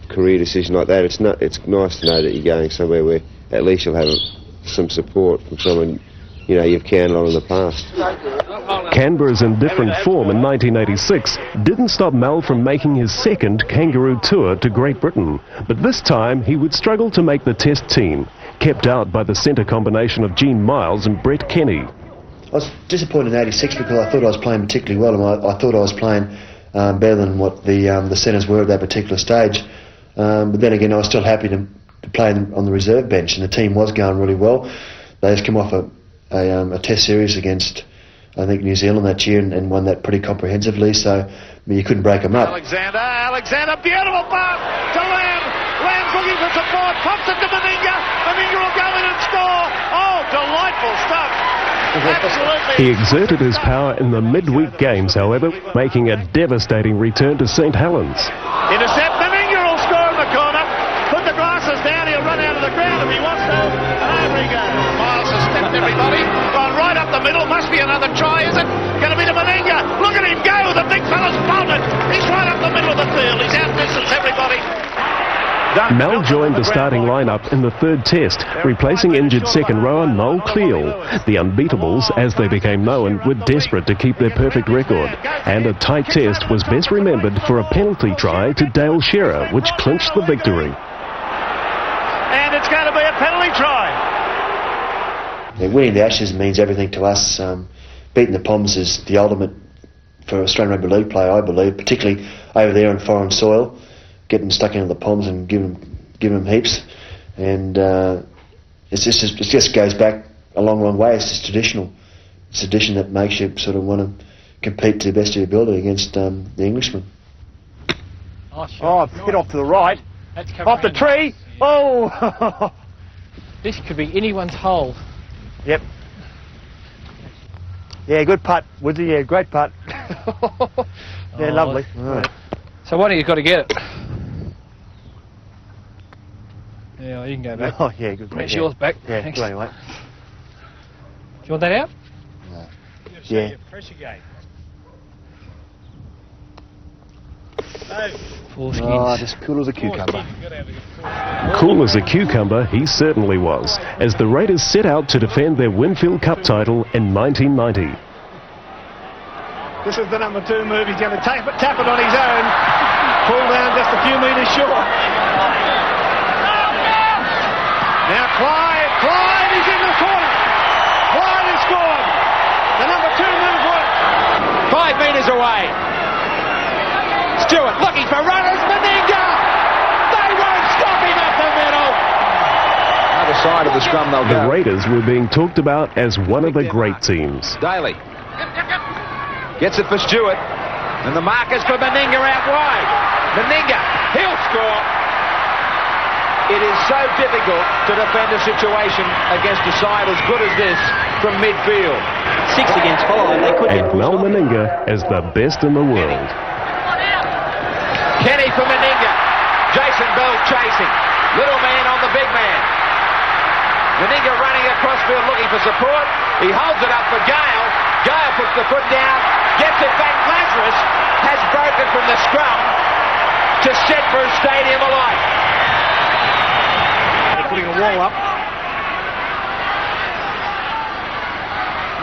career decision like that, it's nice to know that you're going somewhere where at least you'll have some support from someone you've counted on in the past. Canberra's indifferent form in 1986 didn't stop Mel from making his second Kangaroo tour to Great Britain, but this time he would struggle to make the test team, kept out by the centre combination of Gene Miles and Brett Kenny. I was disappointed in 86 because I thought I was playing particularly well, and I thought I was playing better than what the centres were at that particular stage. But then again, I was still happy to play on the reserve bench, and the team was going really well. They just come off a test series against, I think, New Zealand that year and won that pretty comprehensively, so you couldn't break them up. Alexander, beautiful pass to Lamb. Lamb's looking for support, pops it to Meninga. Meninga will go in and score. Oh, delightful stuff. Absolutely. He exerted his power in the midweek games, however, making a devastating return to St Helens. Intercept, Meninga will score in the corner. Put the glasses down, he'll run out of the ground if he wants to. And over he goes. Miles has stepped everybody. Gone right up the middle. Must be another try, is it? Going to be to Meninga. Look at him go. The big fella's bolted. He's right up the middle of the field. He's outdistanced everybody. Mel joined the starting lineup in the third test, replacing injured second rower Noel Cleal. The Unbeatables, as they became known, were desperate to keep their perfect record, and a tight test was best remembered for a penalty try to Dale Shearer, which clinched the victory. And it's going to be a penalty try. Yeah, winning the Ashes means everything to us. Beating the Poms is the ultimate for Australian Rugby League player, I believe, particularly over there on foreign soil. Getting stuck into the Poms and giving them heaps, and it just goes back a long way. It's just traditional. It's tradition that makes you sort of want to compete to the best of your ability against the Englishmen. Oh, hit off to the right. Off the tree. Oh! This could be anyone's hole. Yep. Yeah, good putt, Woodsy. Yeah, great putt. Yeah, lovely. Right. So why don't you got to get it? Yeah, you can go back. Oh, yeah, good. That's yours back. Yeah, thanks. good anyway. Do you want that out? No. Yeah. Pressure game. Oh, just cool as a cucumber. Cool as a cucumber, he certainly was, as the Raiders set out to defend their Winfield Cup title in 1990. This is the number 2 move. He's going to tap it on his own. Pull down just a few metres short. Now Clyde, he's in the corner. Clyde has scored. The number 2 move worked. 5 metres away. Stewart looking for runners. Meninga. They won't stop him up the middle. Other side of the scrum they'll go. The Raiders were being talked about as one of the great teams. Daly gets it for Stewart. And the markers for Meninga out wide. Meninga, he'll score. It is so difficult to defend a situation against a side as good as this from midfield. 6 against 5. They could And Mel Meninga as the best in the world. Kenny for Meninga. Jason Bell chasing. Little man on the big man. Meninga running across field looking for support. He holds it up for Gale. Gale puts the foot down, gets it back. Lazarus has broken from the scrum to set for a stadium alight. Putting a wall up.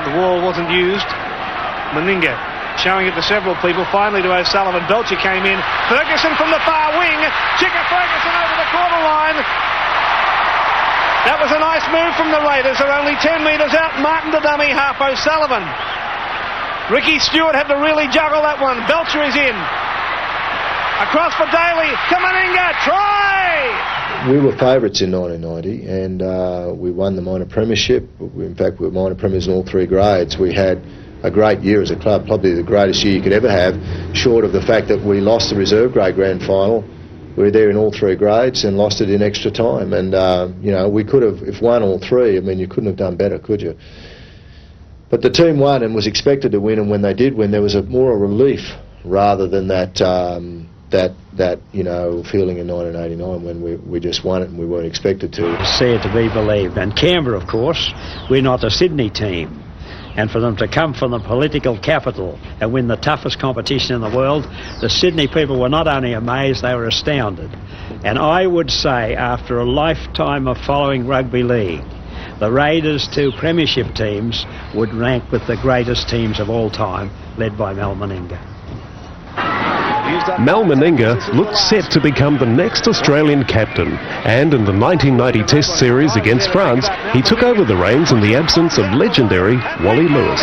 The wall wasn't used. Meninga showing it to several people, finally to O'Sullivan. Belcher came in. Ferguson from the far wing. Chicka Ferguson over the corner line. That was a nice move from the Raiders. They're only 10 metres out. Martin the dummy, half O'Sullivan. Ricky Stewart had to really juggle that one. Belcher is in. Across for Daly to Meninga. Try! We were favourites in 1990 and we won the minor premiership. In fact, we were minor premiers in all 3 grades. We had a great year as a club, probably the greatest year you could ever have, short of the fact that we lost the reserve grade grand final. We were there in all 3 grades and lost it in extra time. And, you know, we could have, if won all 3, I mean, you couldn't have done better, could you? But the team won and was expected to win, and when they did win, there was more a relief rather than that you know, feeling in 1989 when we just won it and we weren't expected to. Say it to be believed. And Canberra, of course, we're not a Sydney team. And for them to come from the political capital and win the toughest competition in the world, the Sydney people were not only amazed, they were astounded. And I would say, after a lifetime of following rugby league, the Raiders' 2 premiership teams would rank with the greatest teams of all time, led by Mel Meninga. Mel Meninga looked set to become the next Australian captain, and in the 1990 Test series against France, he took over the reins in the absence of legendary Wally Lewis.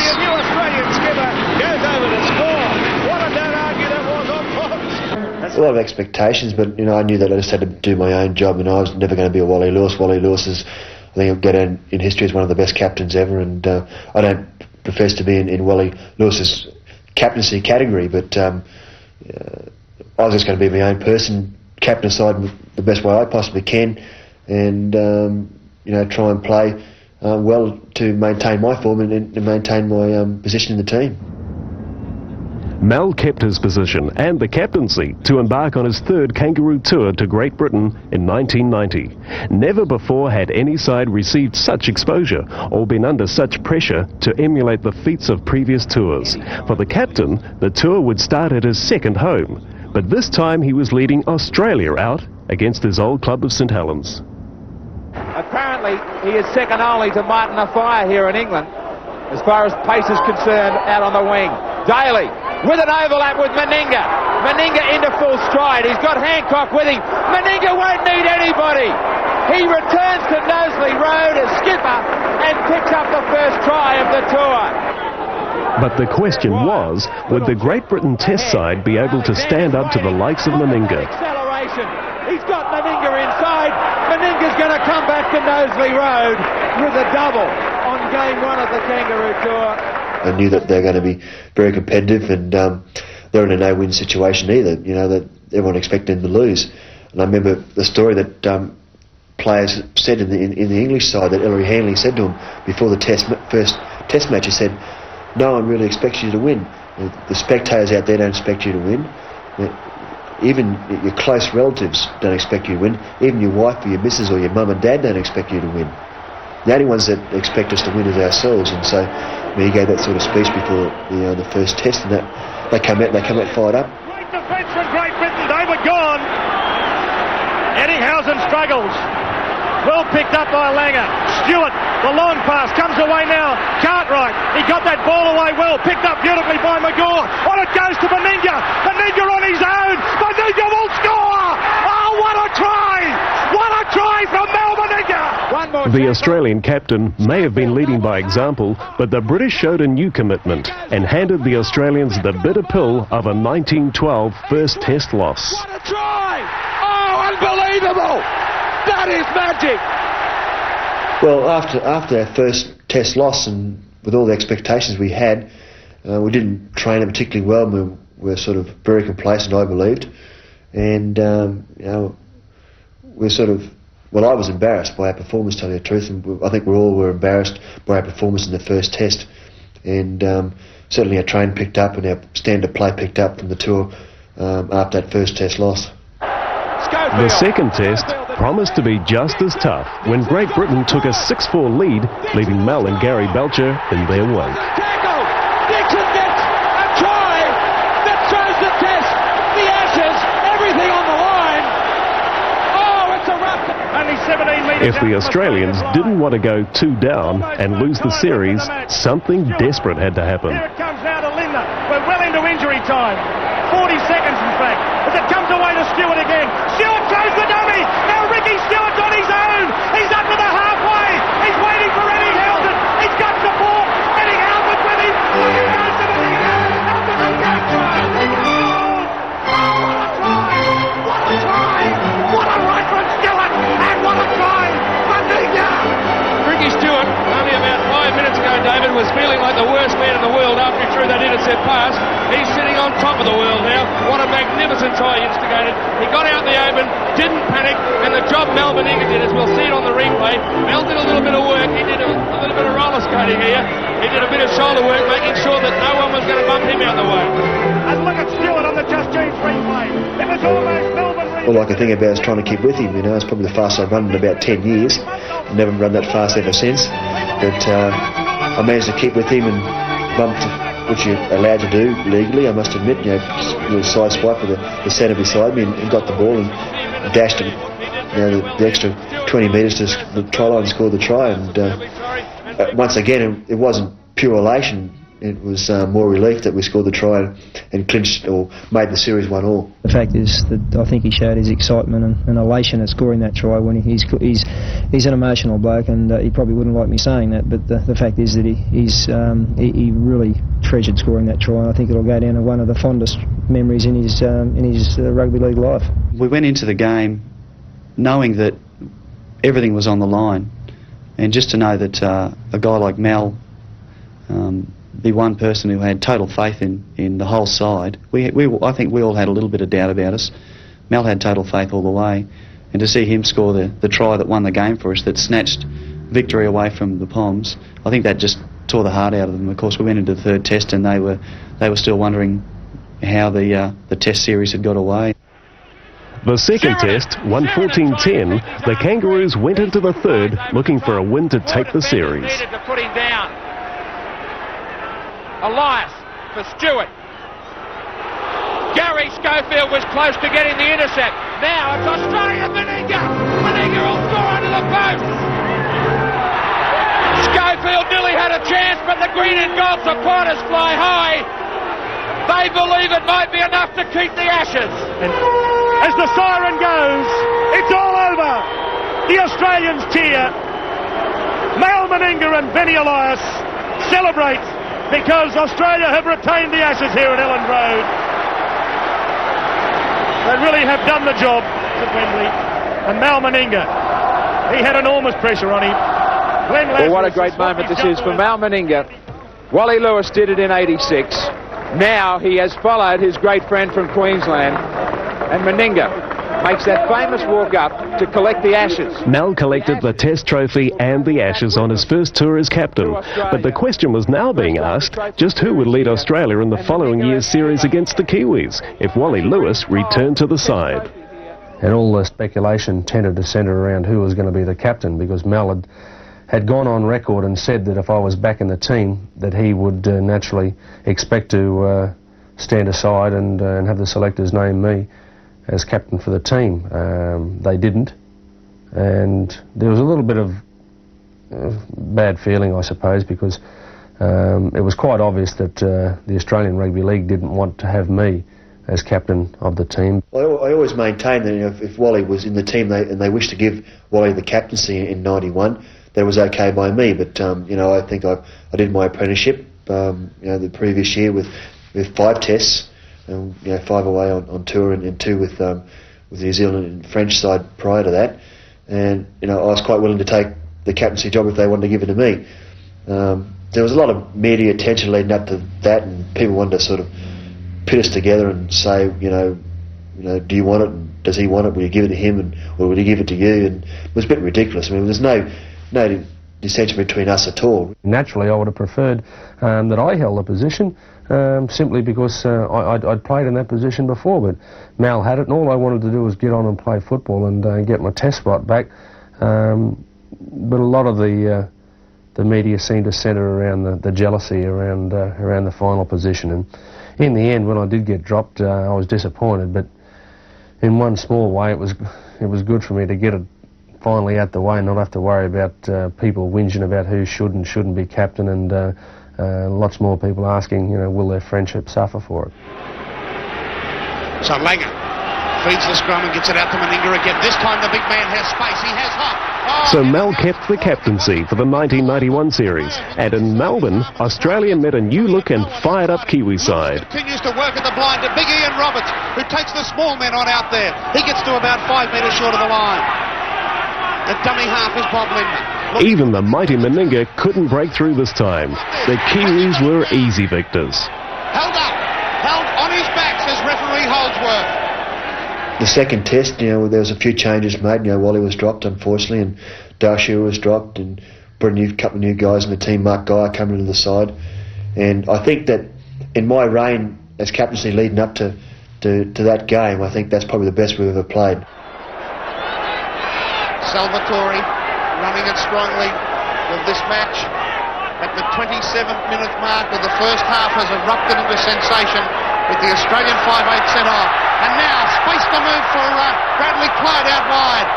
lot of expectations, but I knew that I just had to do my own job, and I was never going to be a Wally Lewis. Wally Lewis is, I think, he'll go down in history as one of the best captains ever, and I don't profess to be in Wally Lewis's captaincy category, but I was just going to be my own person, captain aside the best way I possibly can, and try and play well to maintain my form and maintain my position in the team. Mel kept his position and the captaincy to embark on his third Kangaroo tour to Great Britain in 1990. Never before had any side received such exposure or been under such pressure to emulate the feats of previous tours. For the captain, the tour would start at his second home, but this time he was leading Australia out against his old club of St Helens. Apparently he is second only to Martin Afire here in England as far as pace is concerned out on the wing. Daly with an overlap with Meninga. Meninga into full stride. He's got Hancock with him. Meninga won't need anybody. He returns to Knowsley Road as skipper and picks up the first try of the tour. But the question was, would the Great Britain Test side be able to stand up to the likes of Meninga? Acceleration. He's got Meninga inside. Meninga's going to come back to Knowsley Road with a double on game one of the Kangaroo Tour. I knew that they're going to be very competitive, and they're in a no-win situation either. That everyone expected them to lose. And I remember the story that players said in the English side, that Ellery Hanley said to him before the first test match, he said, "No one really expects you to win. The spectators out there don't expect you to win. Even your close relatives don't expect you to win. Even your wife or your missus or your mum and dad don't expect you to win. The only ones that expect us to win is ourselves." And so he gave that sort of speech before the first test, and that they come out fired up. Great defence from Great Britain. They were gone. Eddinghausen struggles. Well picked up by Langer. Stewart, the long pass, comes away now. Cartwright, he got that ball away well. Picked up beautifully by Magore. On it goes to Meninga. Meninga on his own. Meninga will score! Oh, what a try! What a try from Mel Meninga! The Australian captain may have been leading by example, but the British showed a new commitment and handed the Australians the bitter pill of a 1912 first test loss. What a try! Oh, unbelievable! That is magic! Well, after our first test loss, and with all the expectations we had, we didn't train it particularly well. We were sort of very complacent, I believed, and we're sort of. Well, I was embarrassed by our performance, to tell you the truth, and I think we all were embarrassed by our performance in the first test. And certainly our train picked up and our standard play picked up from the tour after that first test loss. The second test promised to be just as tough when Great Britain took a 6-4 lead, leaving Mel and Gary Belcher in their wake. Tackle! Dixon gets a try that throws the test, the Ashes, everything on the line. Oh, it's a rough. Only 17 metres. If the Australians didn't want to go 2 down and lose the series, something desperate had to happen. Here it comes now to Lindner. We're well into injury time. 40 seconds, in fact, as it comes away to Stewart again. Stewart throws the dummy. Now Ricky Stewart's on his own. He's up to the halfway. He's waiting for Eddinghausen. He's got support. Eddinghausen with him. Look at goes to the What a try! What a run from Stewart! And what a try! Meninga! Ricky Stewart, only about 5 minutes ago, David, was feeling like the worst man in the world after he threw that intercept pass. He's sitting on top of the world now. What a magnificent try he instigated. He got out the open, didn't panic, and the job Mel Meninga did, as we'll see it on the replay. Mel did a little bit of work. He did a little bit of roller skating here. He did a bit of shoulder work, making sure that no one was going to bump him out the way. And look at Stewart on the Just James replay. It was almost Melbourne. All I can think about is trying to keep with him. It's probably the fastest I've run in about 10 years. I've never run that fast ever since. But I managed to keep with him and bumped, which you're allowed to do legally, I must admit. A little side swipe with the centre beside me and got the ball and dashed him, the extra 20 metres to the try line and scored the try. And once again, it wasn't pure elation. It was more relief that we scored the try and clinched or made the series 1-1. The fact is that I think he showed his excitement and elation at scoring that try when he's an emotional bloke, and he probably wouldn't like me saying that, but the fact is that he really treasured scoring that try, and I think it'll go down to one of the fondest memories in his rugby league life. We went into the game knowing that everything was on the line, and just to know that a guy like Mal, be one person who had total faith in the whole side. I think we all had a little bit of doubt about us. Mal had total faith all the way, and to see him score the try that won the game for us, that snatched victory away from the Poms, I think that just tore the heart out of them. Of course, we went into the third test and they were still wondering how the test series had got away. The second test, 114-10, the Kangaroos went into the third looking for a win to take the series. To put him down. Elias for Stewart. Gary Schofield was close to getting the intercept. Now it's Australia, Meninga. Meninga will score under the post. Schofield nearly had a chance, but the green and gold supporters fly high. They believe it might be enough to keep the Ashes. And as the siren goes, it's all over. The Australians cheer. Mal Meninga and Benny Elias celebrate because Australia have retained the Ashes here at Elland Road. They really have done the job at Wembley. And Mal Meninga, he had enormous pressure on him. Well, what a great moment this is for Mal Meninga. Wally Lewis did it in '86. Now he has followed his great friend from Queensland, and Meninga makes that famous walk up to collect the Ashes. Mal collected the Test trophy and the Ashes on his first tour as captain, but the question was now being asked just who would lead Australia in the following year's series against the Kiwis if Wally Lewis returned to the side. And all the speculation tended to centre around who was going to be the captain, because Mal had gone on record and said that if I was back in the team that he would naturally expect to stand aside and have the selectors name me as captain for the team. They didn't, and there was a little bit of bad feeling, I suppose, because it was quite obvious that the Australian Rugby League didn't want to have me as captain of the team. Well, I always maintained that if Wally was in the team and they wished to give Wally the captaincy in '91, that was okay by me. But I think I did my apprenticeship the previous year with 5 tests. 5 away on tour and 2 with the New Zealand and French side prior to that, and I was quite willing to take the captaincy job if they wanted to give it to me. There was a lot of media attention leading up to that, and people wanted to sort of pit us together and say, do you want it? And does he want it? Will you give it to him, or will he give it to you? And it was a bit ridiculous. I mean, there's no dissension between us at all. Naturally, I would have preferred that I held the position. Simply because I'd played in that position before, but Mal had it, and all I wanted to do was get on and play football and get my test spot back. But a lot of the media seemed to centre around the jealousy around the final position, and in the end, when I did get dropped, I was disappointed. But in one small way, it was good for me to get it finally out the way and not have to worry about people whinging about who should and shouldn't be captain, and lots more people asking, will their friendship suffer for it? So Langer feeds the scrum and gets it out to Meninga again. This time the big man has space. He has hop. So Mal kept the captaincy for the 1991 series, and in Melbourne, Australia met a new look and fired up Kiwi side. Continues to work at the blind to Big Ian Roberts, who takes the small men on out there. He gets to about 5 metres short of the line. The dummy half is Bob Lindner. Even the mighty Meninga couldn't break through this time. The Kiwis were easy victors. Held up, held on his back, says referee Holdsworth. The second test, there was a few changes made. Wally was dropped, unfortunately, and Darshira was dropped, and brought a couple of new guys in the team. Mark Geyer coming into the side, and I think that in my reign as captaincy leading up to that game, I think that's probably the best we've ever played. Salvatore running it strongly with this match at the 27th minute mark, with the first half has erupted into sensation with the Australian 5/8 sent off. And now space to move for Bradley Clyde out wide.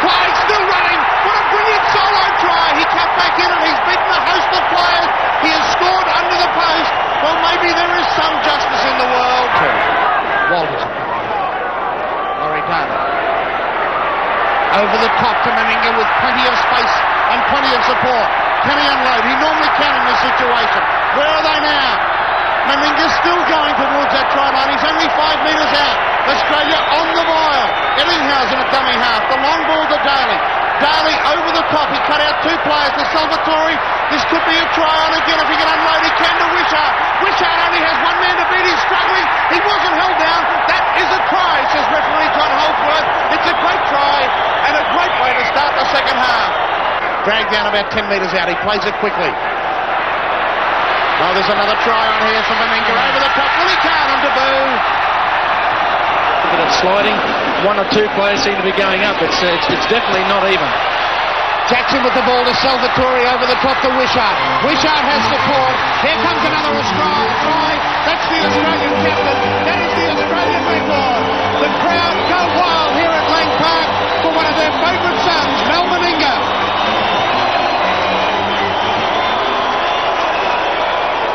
Clyde still running. What a brilliant solo try. He cut back in and he's beaten a host of players. He has scored under the post. Well, maybe there is some justice in the world. Walters. Loredana. Over the top to Meninga with plenty of space and plenty of support. Can he unload? He normally can in this situation. Where are they now? Meninga's still going towards that try line. He's only 5 metres out. Australia on the mile. Ellinghausen at dummy half. The long ball to Daly. Daly over the top. He cut out 2 players to Salvatore. This could be a try on again if he can unload. He can to Wishart. Wishart only has 1 man to beat. He's struggling. He wasn't held down. That is a try, says referee John Holdsworth. It's a great try and a great way to start the second half. Dragged down about 10 metres out. He plays it quickly. Oh, there's another try on here for Meninga over the top. Will he count on Taboo? A bit of sliding. 1 or 2 players seem to be going up. It's definitely not even. Jackson with the ball to Salvatore over the top to Wishart. Wishart has support. Here comes another Australian try. That's the Australian captain. That is the Australian record. The crowd go wild here at Lang Park for one of their favourite sons, Mal Meninga.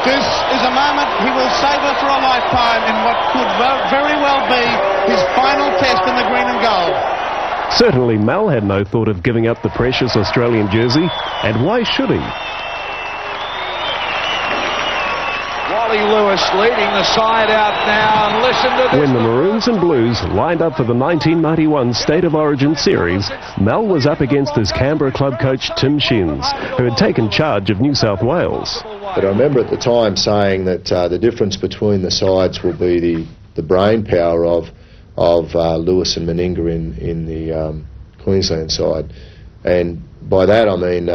This is a moment he will savour for a lifetime in what could very well be his final test in the green and gold. Certainly Mal had no thought of giving up the precious Australian jersey, and why should he? Wally Lewis leading the side out now, and listen to this. When the Maroons and Blues lined up for the 1991 State of Origin series, Mal was up against his Canberra club coach Tim Shins, who had taken charge of New South Wales. But I remember at the time saying that the difference between the sides will be the brain power of Lewis and Meninga in the Queensland side, and by that I mean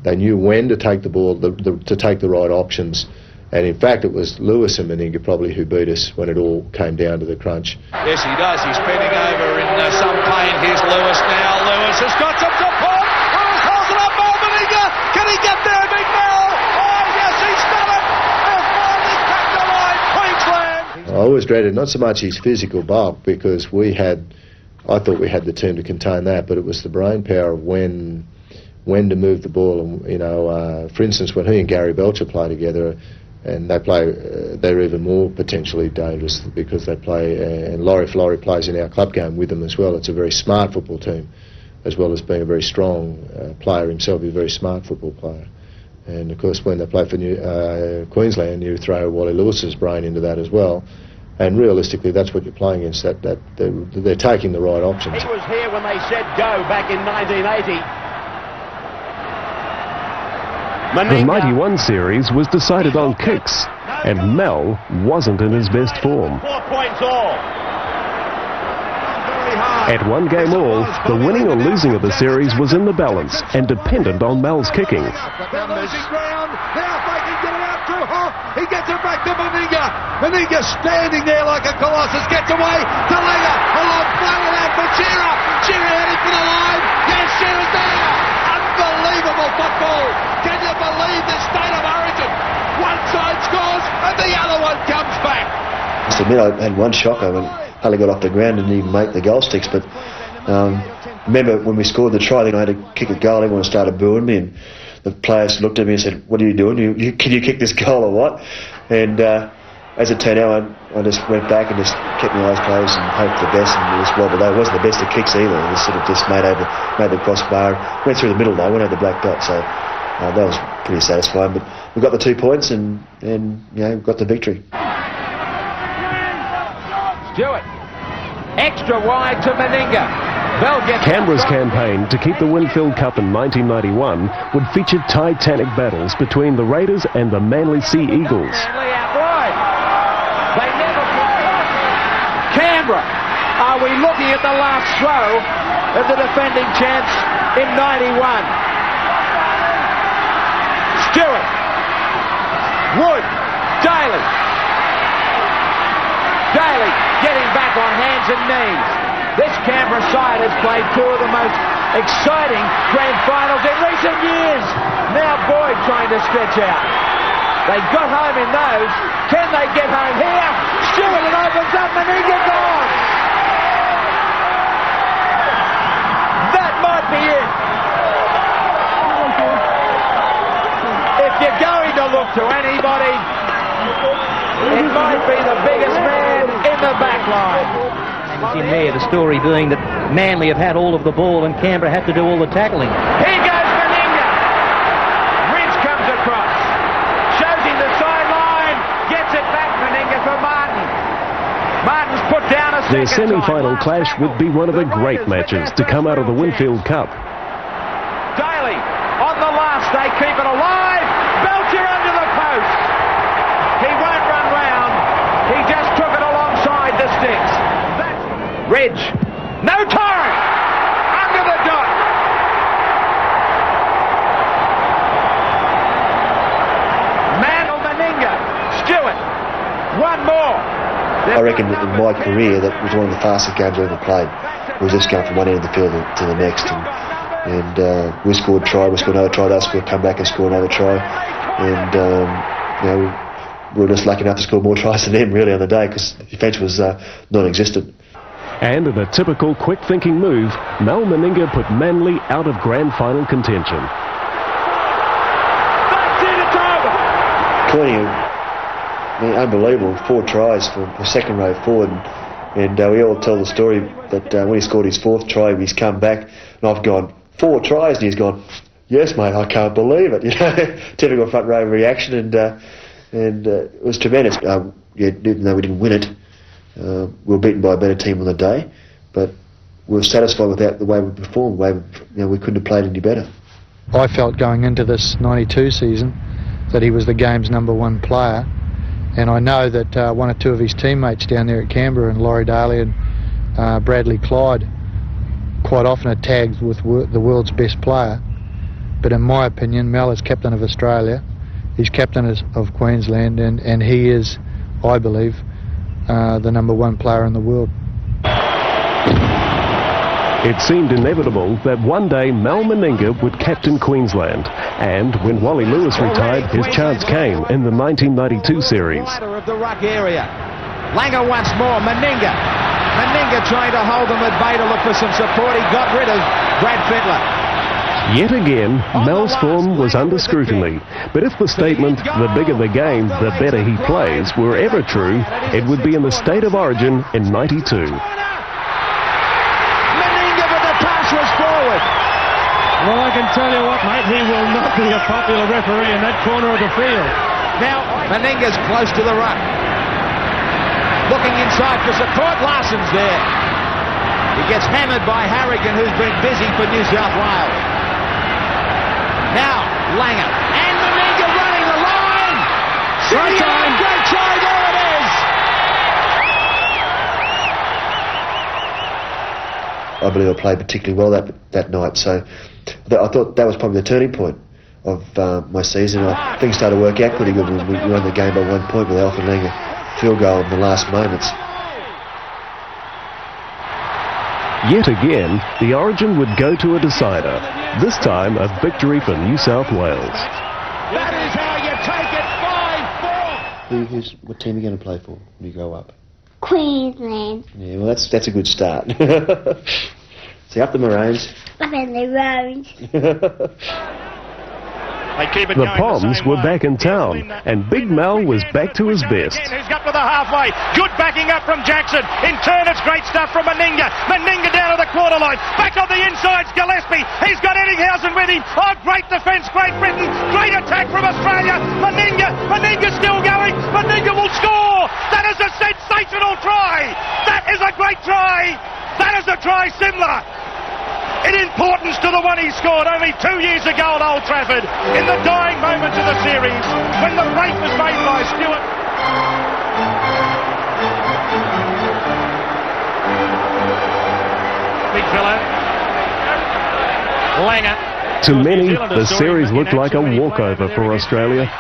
they knew when to take the ball, to take the right options, and in fact it was Lewis and Meninga probably who beat us when it all came down to the crunch. Yes, he does. He's bending over in some pain. Here's Lewis now. Lewis has got some support. Lewis holds it up. Mal Meninga. Can he get there, Big Mel? Oh, yes, he's done it. They've finally cracked the line, Queensland. I always dreaded not so much his physical bulk, because I thought we had the team to contain that, but it was the brain power of when to move the ball. And for instance, when he and Gary Belcher play together, and they're even more potentially dangerous because they play. And Laurie plays in our club game with them as well. It's a very smart football team, as well as being a very strong player himself. He's a very smart football player. And of course, when they play for Queensland, you throw Wally Lewis's brain into that as well. And realistically, that's what you're playing against. That they're taking the right options. He was here when they said go back in 1980. The 91 series was decided on kicks, and Mal wasn't in his best form. 4 points all. At 1 game all, the winning or losing of the series was in the balance and dependent on Mal's kicking. They're losing ground. Now if they can get it out through Hoff, he gets it back to Meninga. Meninga standing there like a colossus, gets away to Langer. A long flow out for Shearer. Shearer heading for the line. Yes, Shearer's there. Unbelievable football. Can you believe the State of Origin? One side scores and the other one comes back. I must admit, I had one shock. I hardly got off the ground and didn't even make the goal sticks. But remember when we scored the try, I think I had to kick a goal. Everyone started booing me, and the players looked at me and said, "What are you doing? Can you kick this goal or what?" And as it turned out, I just went back and just kept my eyes closed and hoped for the best, and just wobbled out. It wasn't the best of kicks either. It was sort of just made the crossbar. Went through the middle though, went over the black dot, so that was pretty satisfying. But we got the 2 points and got the victory. Stewart. Extra wide to Meninga. Canberra's campaign to keep the Winfield Cup in 1991 would feature titanic battles between the Raiders and the Manly Sea Eagles. Canberra, are we looking at the last throw of the defending champs in 91? Stewart, Wood, Daly getting back on hands and knees. This Canberra side has played 2 of the most exciting grand finals in recent years. Now Boyd trying to stretch out. They got home in those. Can they get home here? Stewart, it opens up. Meninga gone. That might be it. If you're going to look to anybody, it might be the biggest man in the back line. In there, the story being that Manly have had all of the ball and Canberra had to do all the tackling. Here goes Meninga. Ridge comes across. Their semi-final clash would be one of the great matches to come out of the Winfield Cup. Daly on the last, they keep it alive. Belcher under the post. He won't run round. He just took it alongside the sticks. Reg, no time. Under the dot. Meninga, Stewart, one more. I reckon in my career that was one of the fastest games I ever played. We were just going from one end of the field to the next, and we scored a try, we scored another try, they scored, come back and score another try, and we were just lucky enough to score more tries than them really on the day because the defence was non-existent. And in a typical quick-thinking move, Mal Meninga put Manly out of grand final contention. Queenie, unbelievable, 4 tries for a second row forward, and we all tell the story that when he scored his 4th try, he's come back, and I've gone, 4 tries, and he's gone, yes mate, I can't believe it, you know, typical front row reaction, and it was tremendous. Even though we didn't win it, we were beaten by a better team on the day, but we were satisfied with the way we performed, the way we couldn't have played any better. I felt going into this 92 season that he was the game's #1 player, and I know that one or two of his teammates down there at Canberra, and Laurie Daly and Bradley Clyde, quite often are tagged with the world's best player. But in my opinion, Mel is captain of Australia, he's captain of Queensland, and he is, I believe, the #1 player in the world. It seemed inevitable that one day Mal Meninga would captain Queensland, and when Wally Lewis retired, his chance came in the 1992 series. Of the ruck area. Langer once more, Meninga trying to hold them at bay to look for some support. He got rid of Brad Fittler. Yet again, Mel's form was under scrutiny, but if the statement, the bigger the game, the better he plays, were ever true, it would be in the State of Origin in '92. Was forward. Well, I can tell you what, mate, he will not be a popular referee in that corner of the field. Now, Meninga's close to the ruck. Looking inside for support, Larson's there. He gets hammered by Harrigan, who's been busy for New South Wales. Now, Langer. And Meninga running the line! Great try, there it is! I believe I played particularly well that night, so I thought that was probably the turning point of my season. Things started to work out pretty good when we won the game by 1 point with Alfred Langer field goal in the last moments. Yet again, the Origin would go to a decider, this time a victory for New South Wales. That is how you take it, 5-4! What team are you going to play for when you grow up? Queensland. Yeah, well, that's a good start. See, up the Maroons. Up in the road. The Poms were back in town, and Big Mal was back to his best. Who's got to the halfway? Good backing up from Jackson. In turn, it's great stuff from Meninga. Meninga down to the quarter line. Back on the inside, Gillespie. He's got Eddinghausen with him. Oh, great defence, Great Britain. Great attack from Australia. Meninga still going. Meninga will score. That is a sensational try. That is a great try. That is a try similar in importance to the one he scored only 2 years ago at Old Trafford in the dying moments of the series when the break was made by Stewart. Big fellow. Langer. To many, the series looked like a walkover for Australia.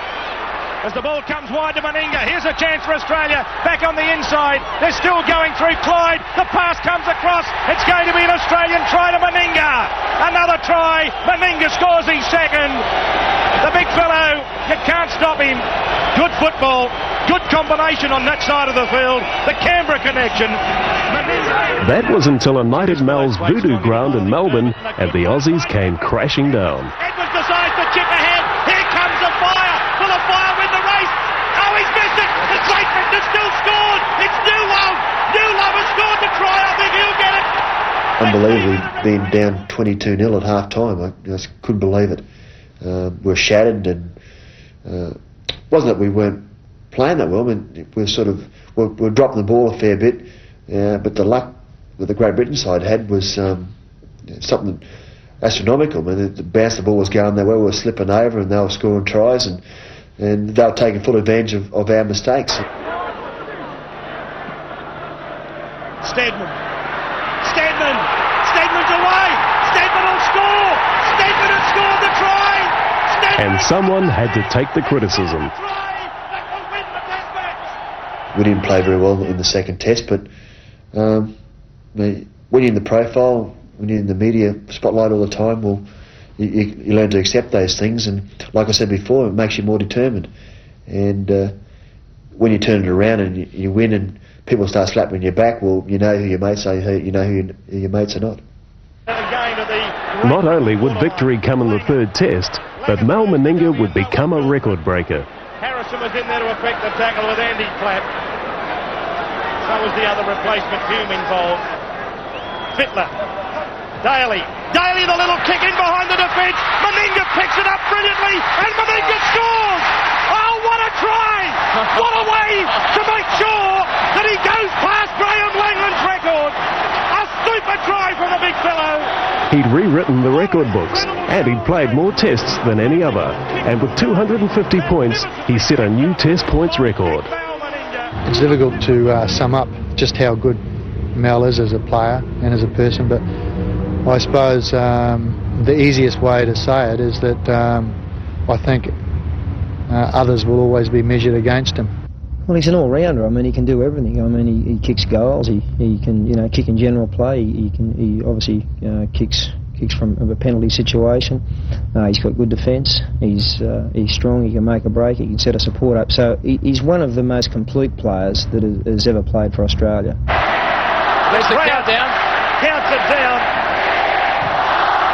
As the ball comes wide to Meninga, here's a chance for Australia, back on the inside, they're still going through Clyde, the pass comes across, it's going to be an Australian try to Meninga, another try, Meninga scores his second, the big fellow, you can't stop him, good football, good combination on that side of the field, the Canberra connection. That was until a night at Mal's Voodoo Ground in Melbourne, and the Aussies came crashing down. Edwards decides to chip ahead, here comes the fire, will the fire win the race? Oh, he's missed it, the Great Britain has still scored, it's Newlove, Newlove has scored the try, I think he'll get it. Unbelievably being down 22-0 at half-time, I just couldn't believe it. We were shattered, and it wasn't that we weren't playing that well. I mean, we were dropping the ball a fair bit. But the luck that the Great Britain side had was something astronomical. I mean, the bounce the ball was going their way, we were slipping over and they were scoring tries, and they were taking full advantage of our mistakes. Steadman's away! Steadman will score! Steadman has scored the try! And someone had to take the criticism. We didn't play very well in the second test, but when you're in the profile, when you're in the media spotlight all the time, well, you learn to accept those things, and like I said before, it makes you more determined. And when you turn it around and you win and people start slapping your back, well, you know who your mates are, you know who your mates are not. Not only would victory come in the third test, but Mal Meninga would become a record breaker. Harrison was in there to effect the tackle with Andy Platt. So was the other replacement, Hume, involved. Fittler. Daly, the little kick in behind the defence. Meninga picks it up brilliantly, and Meninga scores! Oh, what a try! What a way to make sure that he goes past Graham Langland's record! A super try from the big fellow! He'd rewritten the record books, and he'd played more tests than any other. And with 250 points, he set a new test points record. It's difficult to sum up just how good Mal is as a player and as a person, but I suppose the easiest way to say it is that I think others will always be measured against him. Well, he's an all-rounder. I mean, he can do everything. I mean, he kicks goals. He can, kick in general play. He obviously kicks from a penalty situation. He's got good defence. He's strong. He can make a break. He can set a support up. So he's one of the most complete players that has ever played for Australia. There's the countdown. Counts it down.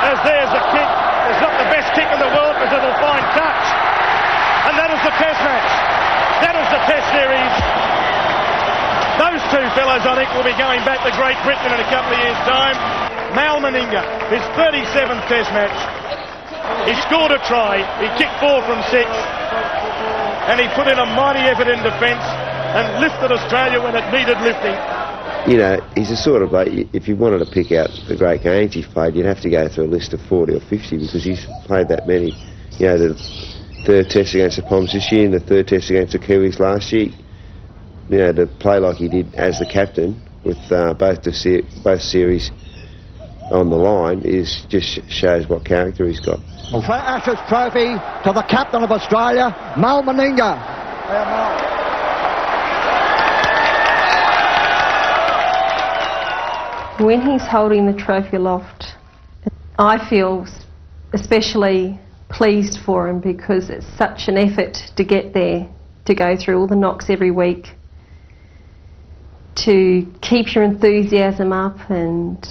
As there's a kick. It's not the best kick in the world, but it'll find touch. And that is the test match. That is the test series. Those two fellows, I think, will be going back to Great Britain in a couple of years' time. Mal Meninga, his 37th test match. He scored a try. He kicked 4 from 6. And he put in a mighty effort in defence and lifted Australia when it needed lifting. You know, he's a sort of like, if you wanted to pick out the great games he's played, you'd have to go through a list of 40 or 50 because he's played that many. You know, the third test against the Poms this year and the third test against the Kiwis last year. You know, to play like he did as the captain with both series on the line just shows what character he's got. For Ashes Trophy to the captain of Australia, Mal Meninga. When he's holding the trophy aloft, I feel especially pleased for him because it's such an effort to get there, to go through all the knocks every week, to keep your enthusiasm up and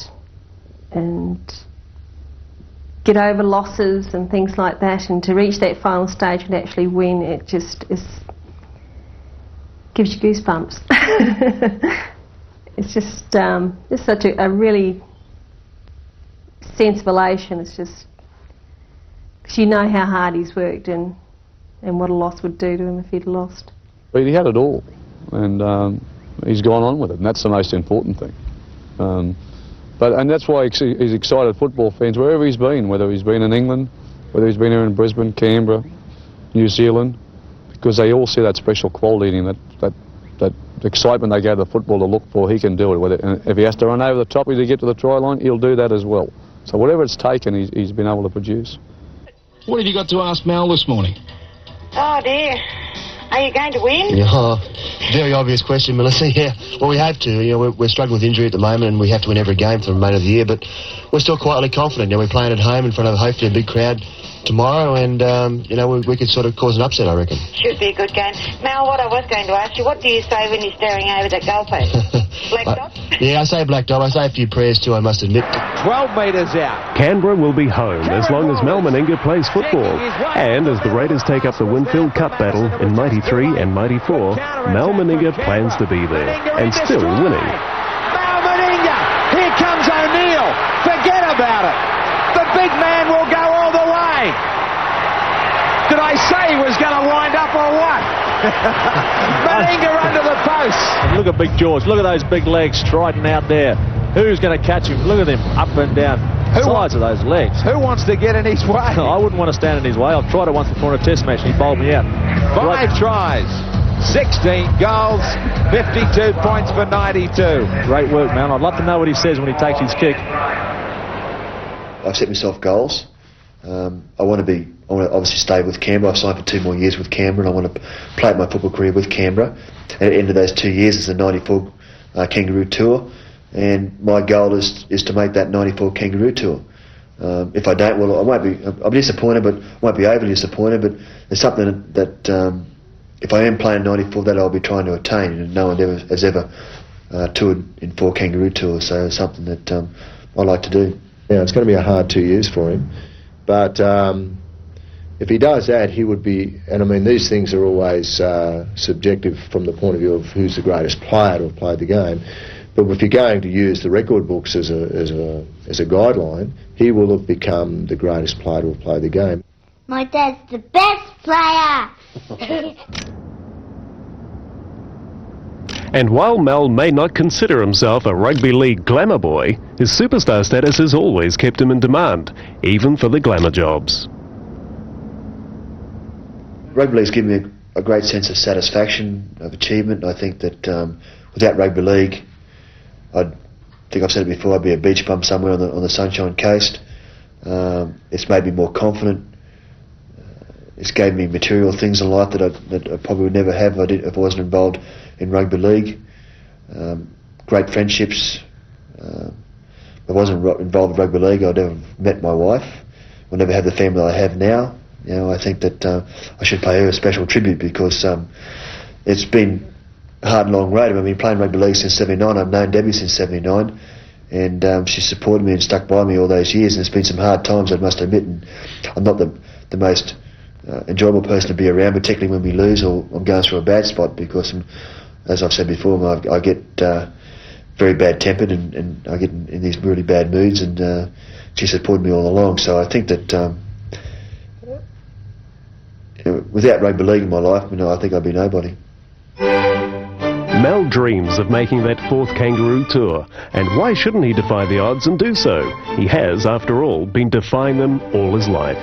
get over losses and things like that, and to reach that final stage and actually win, it just gives you goosebumps. It's just such a really sense of elation. It's just, because you know how hard he's worked and what a loss would do to him if he'd lost. But he had it all, and he's gone on with it, and that's the most important thing. And that's why he's excited football fans wherever he's been, whether he's been in England, whether he's been here in Brisbane, Canberra, New Zealand, because they all see that special quality in him, that excitement they go to the football to look for. He can do it. And if he has to run over the top to get to the try line, he'll do that as well. So whatever it's taken, he's been able to produce. What have you got to ask Mal this morning? Oh dear. Are you going to win? Yeah, very obvious question, Melissa. Yeah, well, we hope to. You know, we're struggling with injury at the moment, and we have to win every game for the remainder of the year. But we're still quietly confident. You know, we're playing at home in front of hopefully a big crowd tomorrow, and we could sort of cause an upset, I reckon. Should be a good game. Mal, what I was going to ask you, what do you say when you're staring over that goalpost? Black dot? Yeah, I say black dot. I say a few prayers too, I must admit. 12 metres out. Canberra will be home as long as Mal Meninga plays football. And as the Raiders take up the Winfield Cup battle in 93 and 94, Mal Meninga plans to be there and still winning. Mal Meninga! Here comes O'Neill! Forget about it! The big man will go all the way! Did I say he was going to wind up or what? Meninga under the post. And look at Big George. Look at those big legs striding out there. Who's going to catch him? Look at him up and down. Sides of those legs. Who wants to get in his way? I wouldn't want to stand in his way. I've tried it once before in a test match and he bowled me out. 5 tries, 16 goals, 52 points for 92. Great work, man. I'd love to know what he says when he takes his kick. I've set myself goals. I want to obviously stay with Canberra. I've signed for 2 more years with Canberra and I want to play out my football career with Canberra. At the end of those 2 years is the 94 Kangaroo Tour. And my goal is to make that 94 Kangaroo Tour. If I don't, well, I'll be disappointed, but I won't be overly disappointed. But it's something that if I am playing 94, that I'll be trying to attain. And no one has ever toured in 4 Kangaroo Tours, so it's something that I like to do. Yeah, it's going to be a hard 2 years for him, but if he does that, he would be. And I mean, these things are always subjective from the point of view of who's the greatest player to have played the game. But if you're going to use the record books as a guideline, he will have become the greatest player to have played the game. My dad's the best player. And while Mel may not consider himself a rugby league glamour boy, his superstar status has always kept him in demand, even for the glamour jobs. Rugby league's given me a great sense of satisfaction, of achievement. I think that without rugby league, I think I've said it before, I'd be a beach bum somewhere on the Sunshine Coast. It's made me more confident. It's gave me material things in life that I probably would never have if I wasn't involved in rugby league. Great friendships. If I wasn't involved in rugby league, I'd never met my wife. I'd never have the family I have now. You know, I think that I should pay her a special tribute because it's been a hard and long road. I've been playing rugby league since '79. I've known Debbie since '79, and she supported me and stuck by me all those years. And it's been some hard times, I must admit. And I'm not the most enjoyable person to be around, particularly when we lose or I'm going through a bad spot, because, as I've said before, I get very bad-tempered and I get in these really bad moods. And she supported me all along. So I think that without rugby league in my life, I think I'd be nobody. Mel dreams of making that 4th Kangaroo Tour, and why shouldn't he defy the odds and do so? He has, after all, been defying them all his life.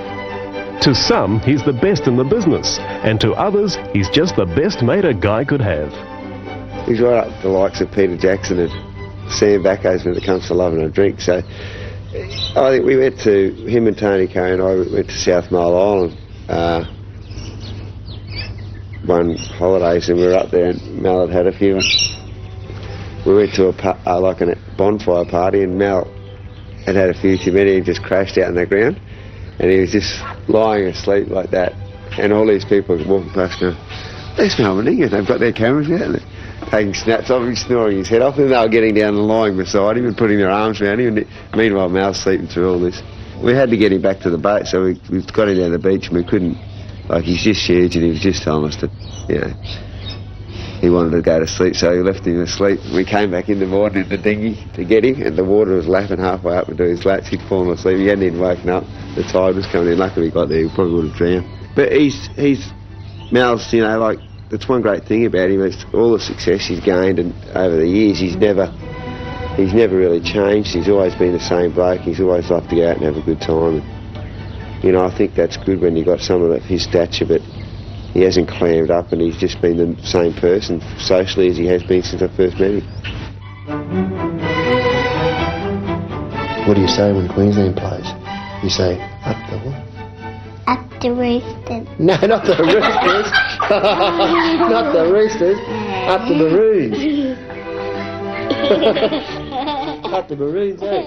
To some, he's the best in the business, and to others, he's just the best mate a guy could have. He's right up to the likes of Peter Jackson and Sam Backos when it comes to loving a drink. So I think we went to, him and Tony Curry and I went to South Mole Island one holidays, and we were up there and Mel had a few. We went to a bonfire party, and Mel had a few too many and just crashed out on the ground, and he was just lying asleep like that, and all these people walking past going, "There's Mel Meninga." They've got their cameras out and they're taking snaps of him, snoring his head off, and they were getting down and lying beside him and putting their arms around him, and meanwhile Mel's sleeping through all this. We had to get him back to the boat, so we got him down the beach and we couldn't. Like, he's just huge, and he was just telling us that, he wanted to go to sleep, so we left him asleep. We came back in the morning in the dinghy to get him, and the water was lapping halfway up into his lats. He'd fallen asleep. He hadn't even woken up. The tide was coming in. Luckily he got there. He probably would have drowned. But Mel's, that's one great thing about him. It's all the success he's gained, and over the years, he's never really changed. He's always been the same bloke. He's always loved to go out and have a good time. I think that's good when you've got someone of his stature, but he hasn't clammed up, and he's just been the same person socially as he has been since I first met him. What do you say when Queensland plays? You say, up the what? Up the Roosters. No, not the Roosters. Not the Roosters. Up the Maroons. Up the Maroons, eh?